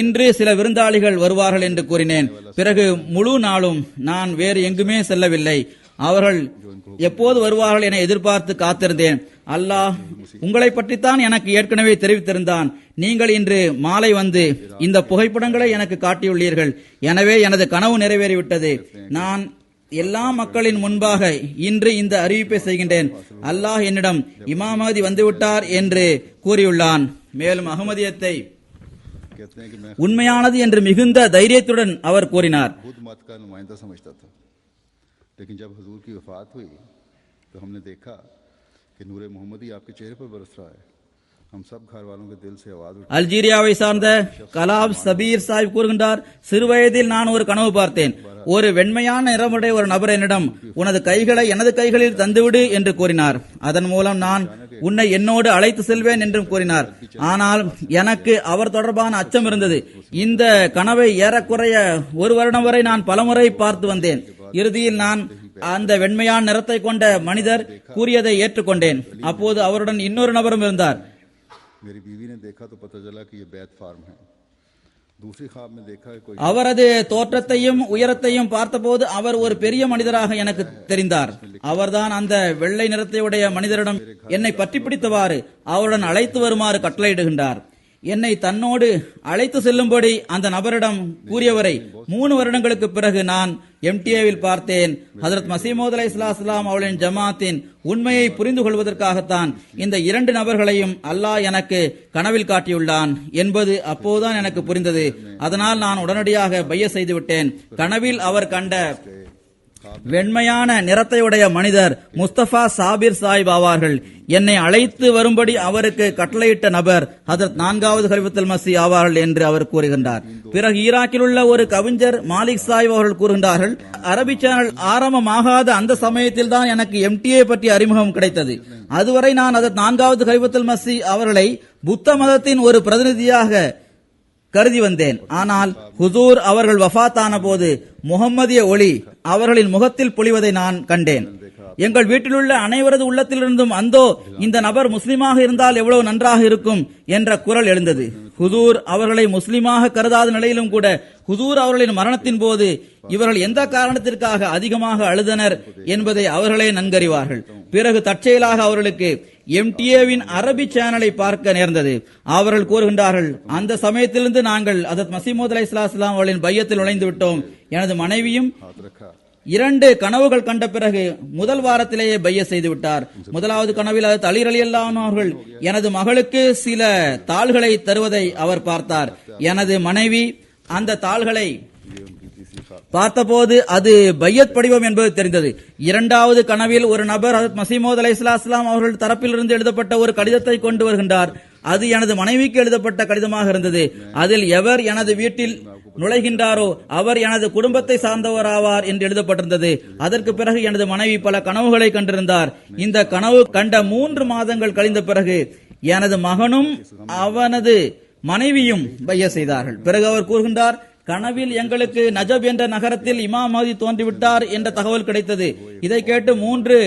இன்று சில விருந்தாளிகள் வருவார்கள் என்று கூறினேன். பிறகு முழு நாளும் நான் வேறு எங்குமே செல்லவில்லை. அவர்கள் எப்போது வருவார்கள் என எதிர்பார்த்து காத்திருந்தேன். அல்லாஹ் உங்களை பற்றித்தான் எனக்கு ஏற்கனவே தெரிவித்திருந்தான். நீங்கள் இன்று மாலை வந்து இந்த புகைப்படங்களை எனக்கு காட்டியுள்ளீர்கள். எனவே எனது கனவு நிறைவேறிவிட்டது. நான் எல்லா மக்களின் முன்பாக இன்று இந்த அறிவிப்பை செய்கின்றேன். அல்லாஹ் என்னிடம் இமாம் மஹதி வந்துவிட்டார் என்று கூறியுள்ளான். மேலும் அகமதியத்தை कहते हैं कि मैं உண்மையானது என்று மிகுந்த தைரியத்துடன் அவர் கூறினார். खुद मत का नुमाइंदा समझता था, लेकिन जब हुजूर की वफात हुई तो हमने देखा कि नूर मोहम्मदी आपके चेहरे पर बरस रहा है. हम सब घर वालों के दिल से आवाज उठी। அல்ஜீரியாவை சார்ந்த கலாப் சபீர் சாஹிப் கூறுகின்றார், சிறுவயதில் நான் ஒரு கனவு பார்த்தேன். ஒரு வெண்மையான நிறமுடைய ஒரு நபர் என்னிடம் உனது கைகளை எனது கைகளில் தந்துவிடு என்று கூறினார். அதன் மூலம் நான் உன்னை என்னோடு அழைத்து செல்வேன் என்றும் கூறினார். ஆனால் எனக்கு அவர் தொடர்பான அச்சம் இருந்தது. இந்த கனவை ஏறக்குறைய ஒரு வருடம் வரை நான் பலமுறை பார்த்து வந்தேன். இறுதியில் நான் அந்த வெண்மையான நிறத்தை கொண்ட மனிதர் கூறியதை ஏற்றுக்கொண்டேன். அப்போது அவருடன் இன்னொரு நபரும் இருந்தார். मेरी बीवी ने देखा तो पता चला कि ये बैत फार्म है। दूसरी ख्वाब में देखा है कोई அவரது தோற்றத்தையும் உயரத்தையும் பார்த்தபோது அவர் ஒரு பெரிய மனிதராக எனக்கு தெரிந்தார். அவர்தான் அந்த வெள்ளை நிறத்தையுடைய மனிதரிடம் என்னை பற்றி பிடித்தவாறு அவருடன் அழைத்து வருமாறு கட்டளையிடுகின்றார். என்னை தன்னோடு அழைத்து செல்லும்படி அந்த நபரிடம் கூறியவரை 3 வருடங்களுக்கு பிறகு நான் MTA-வில் பார்த்தேன். ஹஜ்ரத் மஸீஹ் மவ்ஊத் அலைஹிஸ்ஸலாம் அவர்களின் ஜமாத்தின் உண்மையை புரிந்து கொள்வதற்காகத்தான் இந்த 2 நபர்களையும் அல்லாஹ் எனக்கு கனவில் காட்டியுள்ளான் என்பது அப்போதுதான் எனக்கு புரிந்தது. அதனால் நான் உடனடியாக பைய செய்து விட்டேன். கனவில் அவர் கண்ட வெண்மையான நிறத்தையுடைய மனிதர் முஸ்தபா சாபிர் சாஹிப் ஆவார்கள். என்னை அழைத்து வரும்படி அவருக்கு கட்டளையிட்ட நபர் ஹஜ்ரத் 4வது கலிஃபத்துல் மஸீஹ் ஆவார்கள் என்று அவர் கூறுகின்றார். பிறகு ஈராக்கில் உள்ள ஒரு கவிஞர் மாலிக் சாஹிப் அவர்கள் கூறுகின்றார்கள், அரபி சேனல் ஆரம்பமாகாத அந்த சமயத்தில் தான் எனக்கு MTA பற்றி அறிமுகம் கிடைத்தது. அதுவரை நான் ஹஜ்ரத் 4வது கலிஃபத்துல் மஸீஹ் அவர்களை புத்த மதத்தின் ஒரு பிரதிநிதியாக கருதி வந்தேன். ஆனால் ஹுசூர் அவர்கள் வஃபாத்தான போது முகம்மதிய ஒளி அவர்களின் முகத்தில் பொழிவதை நான் கண்டேன். எங்கள் வீட்டிலுள்ள அனைவரது உள்ளத்திலிருந்தும் அந்தோ இந்த நபர் முஸ்லிமாக இருந்தால் எவ்வளவு நன்றாக இருக்கும் என்ற குரல் எழுந்தது. ஹுசூர் அவர்களை முஸ்லிமாக கருதாத நிலையிலும் கூட ஹுசூர் அவர்களின் மரணத்தின் போது இவர்கள் எந்த காரணத்திற்காக அதிகமாக அழுதனர் என்பதை அவர்களே நன்கறிவார்கள். பிறகு தற்செயலாக அவர்களுக்கு MTA-வின் அரபி சேனலை பார்க்க நேர்ந்தது. அவர்கள் கூறுகின்றார்கள், அந்த சமயத்திலிருந்து நாங்கள் ஹஜ்ரத் மஸீஹ் மவ்ஊத் அலைஹிஸ்ஸலாம் அவர்களின் பையத்தில் நுழைந்து விட்டோம். எனது மனைவியும் 2 கனவுகள் கண்ட பிறகு முதல் வாரத்திலேயே பைய செய்து விட்டார். முதலாவது கனவில் ஹஜ்ரத் அலி ரலியல்லாஹு அன்ஹு அவர்கள் எனது மகளுக்கு சில தாள்களை தருவதை அவர் பார்த்தார். எனது மனைவி அந்த தாள்களை பார்த்தபோது அது பையத் படிவம் என்பது தெரிந்தது. 2வது கனவில் ஒரு நபர் ஹஜ்ரத் மஸீஹ் மவ்ஊத் அலைஹிஸ்ஸலாம் அவர்கள் தரப்பிலிருந்து எழுதப்பட்ட ஒரு கடிதத்தை கொண்டு வருகின்றார். அது எனது மனைவிக்கு எழுதப்பட்ட கடிதமாக இருந்தது. அதில் எவர் எனது வீட்டில் நுழைகின்றாரோ அவர் எனது குடும்பத்தை சார்ந்தவராவார் என்று எழுதப்பட்டிருந்தது. அதற்கு பிறகு எனது மனைவி பல கனவுகளை கண்டிருந்தார். இந்த கனவு கண்ட 3 மாதங்கள் கழிந்த பிறகு எனது மகனும் அவனது மனைவியும் பைய செய்தார்கள். பிறகு அவர் கூறுகின்றார், கனவில் எங்களுக்கு நஜப் என்ற நகரத்தில் இமாம் மஹ்தி தோன்றிவிட்டார் என்ற தகவல் கிடைத்தது. இதை கேட்டு 3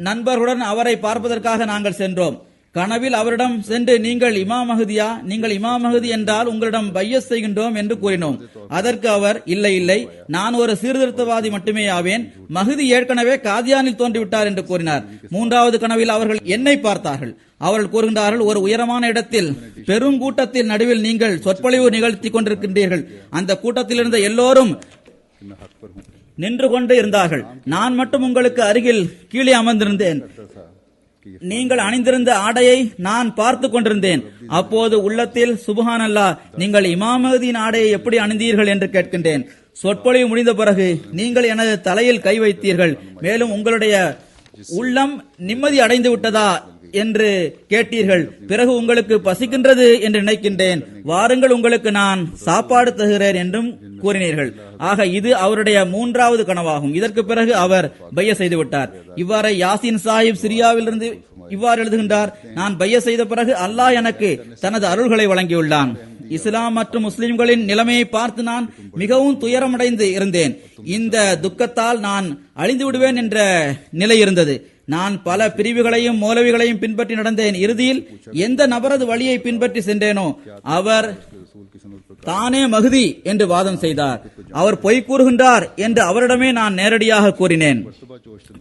நண்பர்களுடன் அவரை பார்ப்பதற்காக நாங்கள் சென்றோம். கனவில் அவரிடம் சென்று, நீங்கள் இமாம் மஹ்தியா? நீங்கள் இமாம் மஹ்தி என்றால் உங்களிடம் பையஸ் செய்கின்றோம் என்று கூறினோம். அதற்கு அவர், இல்லை இல்லை, நான் ஒரு சீர்திருத்தவாதி மட்டுமே ஆவேன். மஹ்தி ஏற்கனவே காதியானில் தோன்றிவிட்டார் என்று கூறினார். 3வது கனவில் அவர்கள் என்னை பார்த்தார்கள். அவர்கள் கூறுகின்றார்கள், ஒரு உயரமான இடத்தில் பெருங்கூட்டத்தின் நடுவில் நீங்கள் சொற்பொழிவு நிகழ்த்தி கொண்டிருக்கின்றீர்கள். அந்த கூட்டத்தில் இருந்த எல்லோரும் நின்று கொண்டு இருந்தார்கள். நான் மட்டும் உங்களுக்கு அருகில் கீழே அமர்ந்திருந்தேன். நீங்கள் அணிந்திருந்த ஆடையை நான் பார்த்து கொண்டிருந்தேன். அப்போது உள்ளத்தில் சுப்ஹானல்லாஹ், நீங்கள் இமாம் மஹ்தியின் ஆடையை எப்படி அணிந்தீர்கள் என்று கேட்கின்றேன். சொற்பொழிவு முடிந்த பிறகு நீங்கள் எனது தலையில் கை வைத்தீர்கள். மேலும் உங்களுடைய உள்ளம் நிம்மதி அடைந்து விட்டதா என்று கேட்டீர்கள். பிறகு உங்களுக்கு பசிக்கின்றது என்று நினைக்கின்றேன், வாருங்கள் உங்களுக்கு நான் சாப்பாடு தருகிறேன் என்றும் கூறினீர்கள். ஆக இது அவருடைய 3வது கனவாகும். இதற்கு பிறகு அவர் பைய செய்து விட்டார். இவ்வாறு யாசின் சாஹிப் சிரியாவில் இருந்து இவ்வாறு எழுதுகின்றார், நான் பைய செய்த பிறகு அல்லாஹ் எனக்கு தனது அருள்களை வழங்கியுள்ளான். இஸ்லாம் மற்றும் முஸ்லிம்களின் நிலைமையை பார்த்து நான் மிகவும் துயரமடைந்து இருந்தேன். இந்த துக்கத்தால் நான் அழிந்து விடுவேன் என்ற நிலை இருந்தது. நான் பல பிரிவுகளையும் மௌலவிகளையும் பின்பற்றி நடந்தேன். இறுதியில் எந்த நபரது வழியை பின்பற்றி சென்றேனோ அவர் தானே மஹ்தி என்று வாதம் செய்தார். அவர் பொய் கூறுகின்றார் என்று அவரிடமே நான் நேரடியாக கூறினேன்.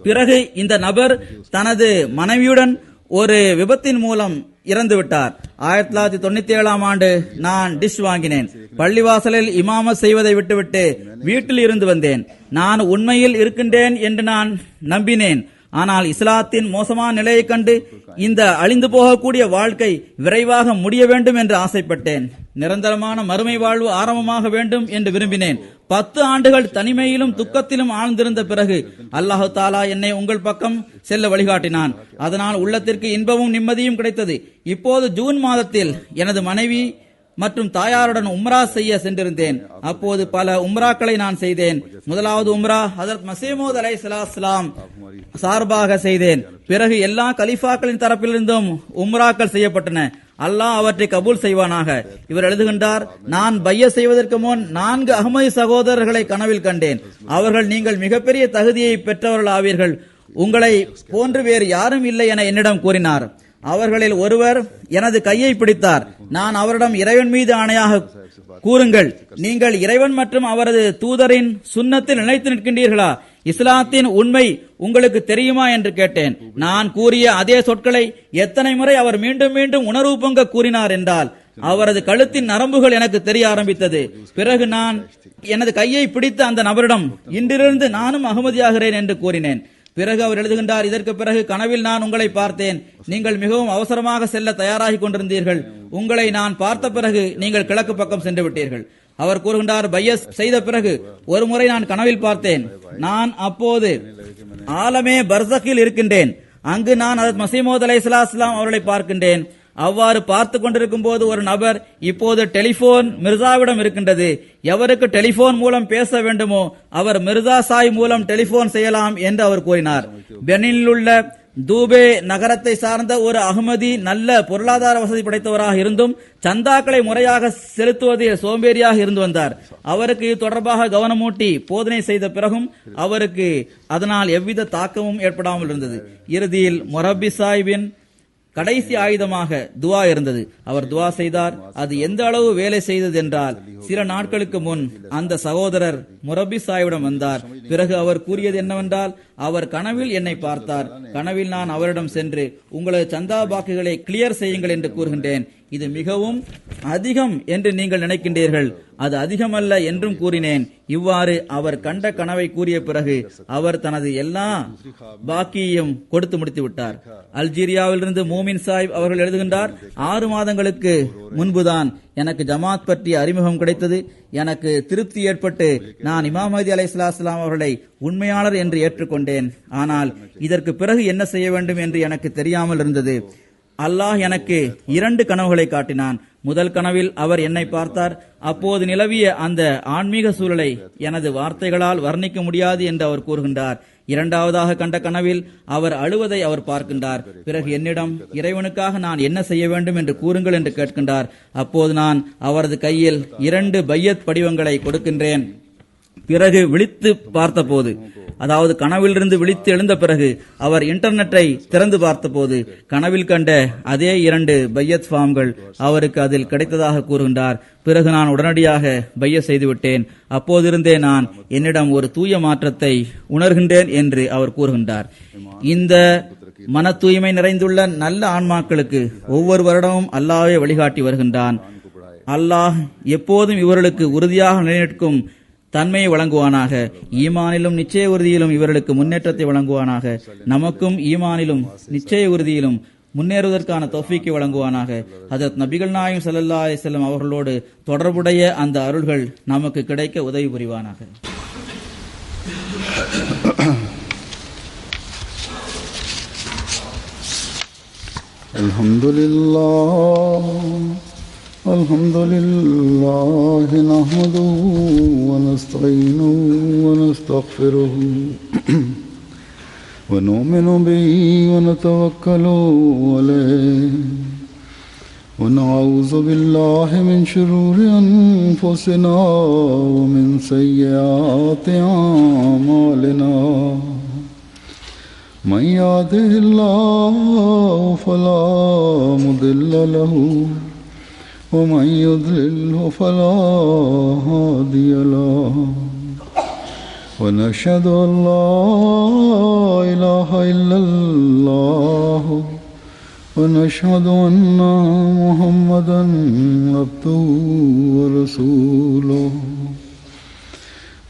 பிறகு இந்த நபர் தனது மனைவியுடன் ஒரு விபத்தின் மூலம் இறந்து விட்டார். 1997ஆம் ஆண்டு நான் டிஷ் வாங்கினேன். பள்ளிவாசலில் இமாமத் செய்வதை விட்டுவிட்டு வீட்டில் இருந்து வந்தேன். நான் உண்மையில் இருக்கின்றேன் என்று நான் நம்பினேன். ஆனால் இஸ்லாத்தின் மோசமான நிலையை கண்டு இந்த அழிந்து போகக்கூடிய வாழ்க்கை விரைவாக முடிய வேண்டும் என்று ஆசைப்பட்டேன். நிரந்தரமான மறுமை வாழ்வு ஆரம்பமாக வேண்டும் என்று விரும்பினேன். 10 ஆண்டுகள் தனிமையிலும் துக்கத்திலும் ஆழ்ந்திருந்த பிறகு அல்லாஹு தாலா என்னை உங்கள் பக்கம் செல்ல வழிகாட்டினான். அதனால் உள்ளத்திற்கு இன்பமும் நிம்மதியும் கிடைத்தது. இப்போது ஜூன் மாதத்தில் எனது மனைவி மற்றும் தாயாருடன் உம்ரா செய்ய சென்றிருந்தேன். அப்போது பல உம்ராக்களை நான் செய்தேன். முதலாவது உம்ரா ஹஜ்ரத் மஸீமூத் அலைஹிஸ்ஸலாம் சார்பாக செய்தேன். பிறகு எல்லா கலீஃபாக்களின் தரப்பிலிருந்தும் உம்ராக்கள் செய்யப்பட்டன. அல்லாஹ் அவற்றை கபூல் செய்வானாக. இவர் எழுதுகின்றார், நான் பைய செய்வதற்கு முன் 4 அஹ்மதி சகோதரர்களை கனவில் கண்டேன். அவர்கள் நீங்கள் மிகப்பெரிய தகுதியை பெற்றவர்கள் ஆவீர்கள், உங்களை போன்று வேறு யாரும் இல்லை என என்னிடம் கூறினார். அவர்களில் ஒருவர் எனது கையை பிடித்தார். நான் அவரிடம் இறைவன் மீது ஆணையாக கூறுங்கள், நீங்கள் இறைவன் மற்றும் அவரது தூதரின் சுன்னத்தில் நிலைத்து நிற்கின்றீர்களா? இஸ்லாத்தின் உண்மை உங்களுக்கு தெரியுமா என்று கேட்டேன். நான் கூறிய அதே சொற்களை எத்தனை முறை அவர் மீண்டும் மீண்டும் உணர்வு பொங்க கூறினார் என்றால் அவரது கழுத்தின் நரம்புகள் எனக்கு தெரிய ஆரம்பித்தது. பிறகு நான் எனது கையை பிடித்த அந்த நபரிடம் இன்றிலிருந்து நானும் அகமதியாகிறேன் என்று கூறினேன். பிறகு அவர் எழுதுகின்றார், இதற்கு பிறகு கனவில் நான் உங்களை பார்த்தேன். நீங்கள் மிகவும் அவசரமாக செல்ல தயாராகி கொண்டிருந்தீர்கள். உங்களை நான் பார்த்த பிறகு நீங்கள் கிழக்கு பக்கம் சென்று விட்டீர்கள். அவர் கூறுகின்றார், பையஸ் செய்த பிறகு ஒரு முறை நான் கனவில் பார்த்தேன். நான் அப்போது ஆலமே பர்சக்கில் இருக்கின்றேன். அங்கு நான் ஹஜ்ரத் மஸீமூத் அலைஹிஸ்ஸலாம் அவர்களை பார்க்கின்றேன். அவ்வாறு பார்த்து கொண்டிருக்கும் போது ஒரு நபர், இப்போது டெலிபோன் மிர்சாவிடம் இருக்கின்றது, எவருக்கு டெலிபோன் மூலம் பேச வேண்டுமோ அவர் மிர்சா சாய் மூலம் டெலிபோன் செய்யலாம் என்று அவர் கூறினார். பெனினில் உள்ள தூபே நகரத்தை சார்ந்த ஒரு அகமதி நல்ல பொருளாதார வசதி படைத்தவராக இருந்தும் சந்தாக்களை முறையாக செலுத்துவதில் சோம்பேறியாக இருந்து வந்தார். அவருக்கு இது தொடர்பாக கவனமூட்டி போதனை செய்த பிறகும் அவருக்கு அதனால் எவ்வித தாக்கமும் ஏற்படாமல் இருந்தது. இறுதியில் முரப்பி சாஹிபின் கடைசி ஆயுதமாக துவா இருந்தது. அவர் துவா செய்தார். அது எந்த அளவு வேலை செய்தது என்றால், சில நாட்களுக்கு முன் அந்த சகோதரர் முரப்பி சாஹிபிடம் வந்தார். பிறகு அவர் கூறியது என்னவென்றால், அவர் கனவில் என்னை பார்த்தார். கனவில் நான் அவரிடம் சென்று உங்களது சந்தா பாக்குகளை கிளியர் செய்யுங்கள் என்று கூறுகின்றேன். இது மிகவும் அதிகம் என்று நீங்கள் நினைக்கின்றீர்கள், அது அதிகமல்ல என்றும் கூறினேன். இவ்வாறு அவர் கண்ட கனவை கூறிய பிறகு அவர் தனது எல்லா பாக்கியையும் கொடுத்து முடித்து விட்டார். அல்ஜீரியாவிலிருந்து மூமின் சாஹிப் அவர்கள் எழுதுகின்றார், 6 மாதங்களுக்கு முன்புதான் எனக்கு ஜமாத் பற்றிய அறிமுகம் கிடைத்தது. எனக்கு திருப்தி ஏற்பட்டு நான் இமாம் மஹ்தி அலைஹிஸ்ஸலாம் அவர்களை உண்மையாளர் என்று ஏற்றுக்கொண்டேன். ஆனால் இதற்கு பிறகு என்ன செய்ய வேண்டும் என்று எனக்கு தெரியாமல் இருந்தது. அல்லாஹ் எனக்கு 2 கனவுகளை காட்டினான். முதல் கனவில் அவர் என்னை பார்த்தார். அப்போது நிலவிய அந்த ஆன்மீக சூழலை எனது வார்த்தைகளால் வர்ணிக்க முடியாது என்று அவர் கூறுகின்றார். இரண்டாவதாக கண்ட கனவில் அவர் அழுவதை அவர் பார்க்கின்றார். பிறகு என்னிடம் இறைவனுக்காக நான் என்ன செய்ய வேண்டும் என்று கூறுங்கள் என்று கேட்கின்றார். அப்போது நான் அவரது கையில் 2 பையத் படிவங்களை கொடுக்கின்றேன். பிறகு விழித்து பார்த்தபோது, அதாவது கனவிலிருந்து விழித்து எழுந்த பிறகு அவர் இன்டர்நெட்டை திறந்து பார்த்தபோது கனவில் கண்ட அதே 2 பையத் ஃபார்ம்கள் அவருக்கு அதில் கிடைத்ததாக கூறுகின்றார். பிறகு நான் உடனடியாக பைய செய்துவிட்டேன். அப்போதிருந்தே நான் என்னிடம் ஒரு தூய மாற்றத்தை உணர்கின்றேன் என்று அவர் கூறுகின்றார். இந்த மன தூய்மை நிறைந்துள்ள நல்ல ஆன்மாக்களுக்கு ஒவ்வொரு வருடமும் அல்லாஹ்வே வழிகாட்டி வருகின்றான். அல்லாஹ் எப்போதும் இவர்களுக்கு உறுதியாக நிலைநிற்கும் தன்மையை வழங்குவானாக. ஈமானிலும் நிச்சய உறுதியிலும் இவர்களுக்கு முன்னேற்றத்தை வழங்குவானாக. நமக்கும் ஈமானிலும் நிச்சய உறுதியிலும் முன்னேறுவதற்கான தௌஃபீக்கை வழங்குவானாக. ஹஜ்ரத் நபிகள் நாயகம் ஸல்லல்லாஹு அலைஹி வஸல்லம் அவர்களோடு தொடர்புடைய அந்த அருள்கள் நமக்கு கிடைக்க உதவி புரிவானாக. الحمد لله نحمده ونستعينه ونستغفره ونؤمن به ونتوكل عليه ونعوذ بالله من شرور أنفسنا ومن سيئات أعمالنا من يهده الله فلا مضل له ومن يضلله فلا هادي له ونشهد أن لا إله إلا الله ونشهد أن محمدا عبده ورسوله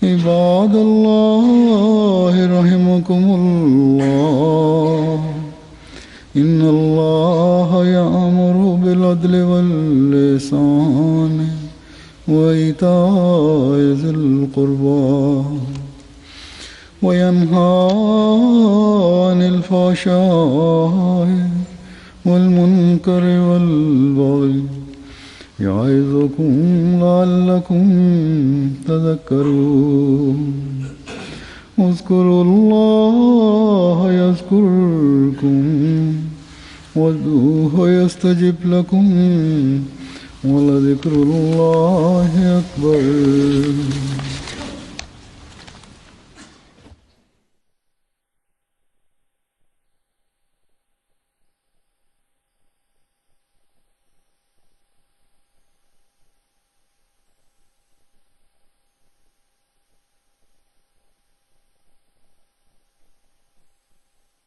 عباد الله رحمكم الله إن الله يأمر بالعدل بالعدل والإحسان وإيتاء ذي القربى وينهى عن الفحشاء والمنكر والبغي يعظكم لعلكم تذكرون اذكروا الله يذكركم وادعوه يستجب لكم ولذكر الله أكبر.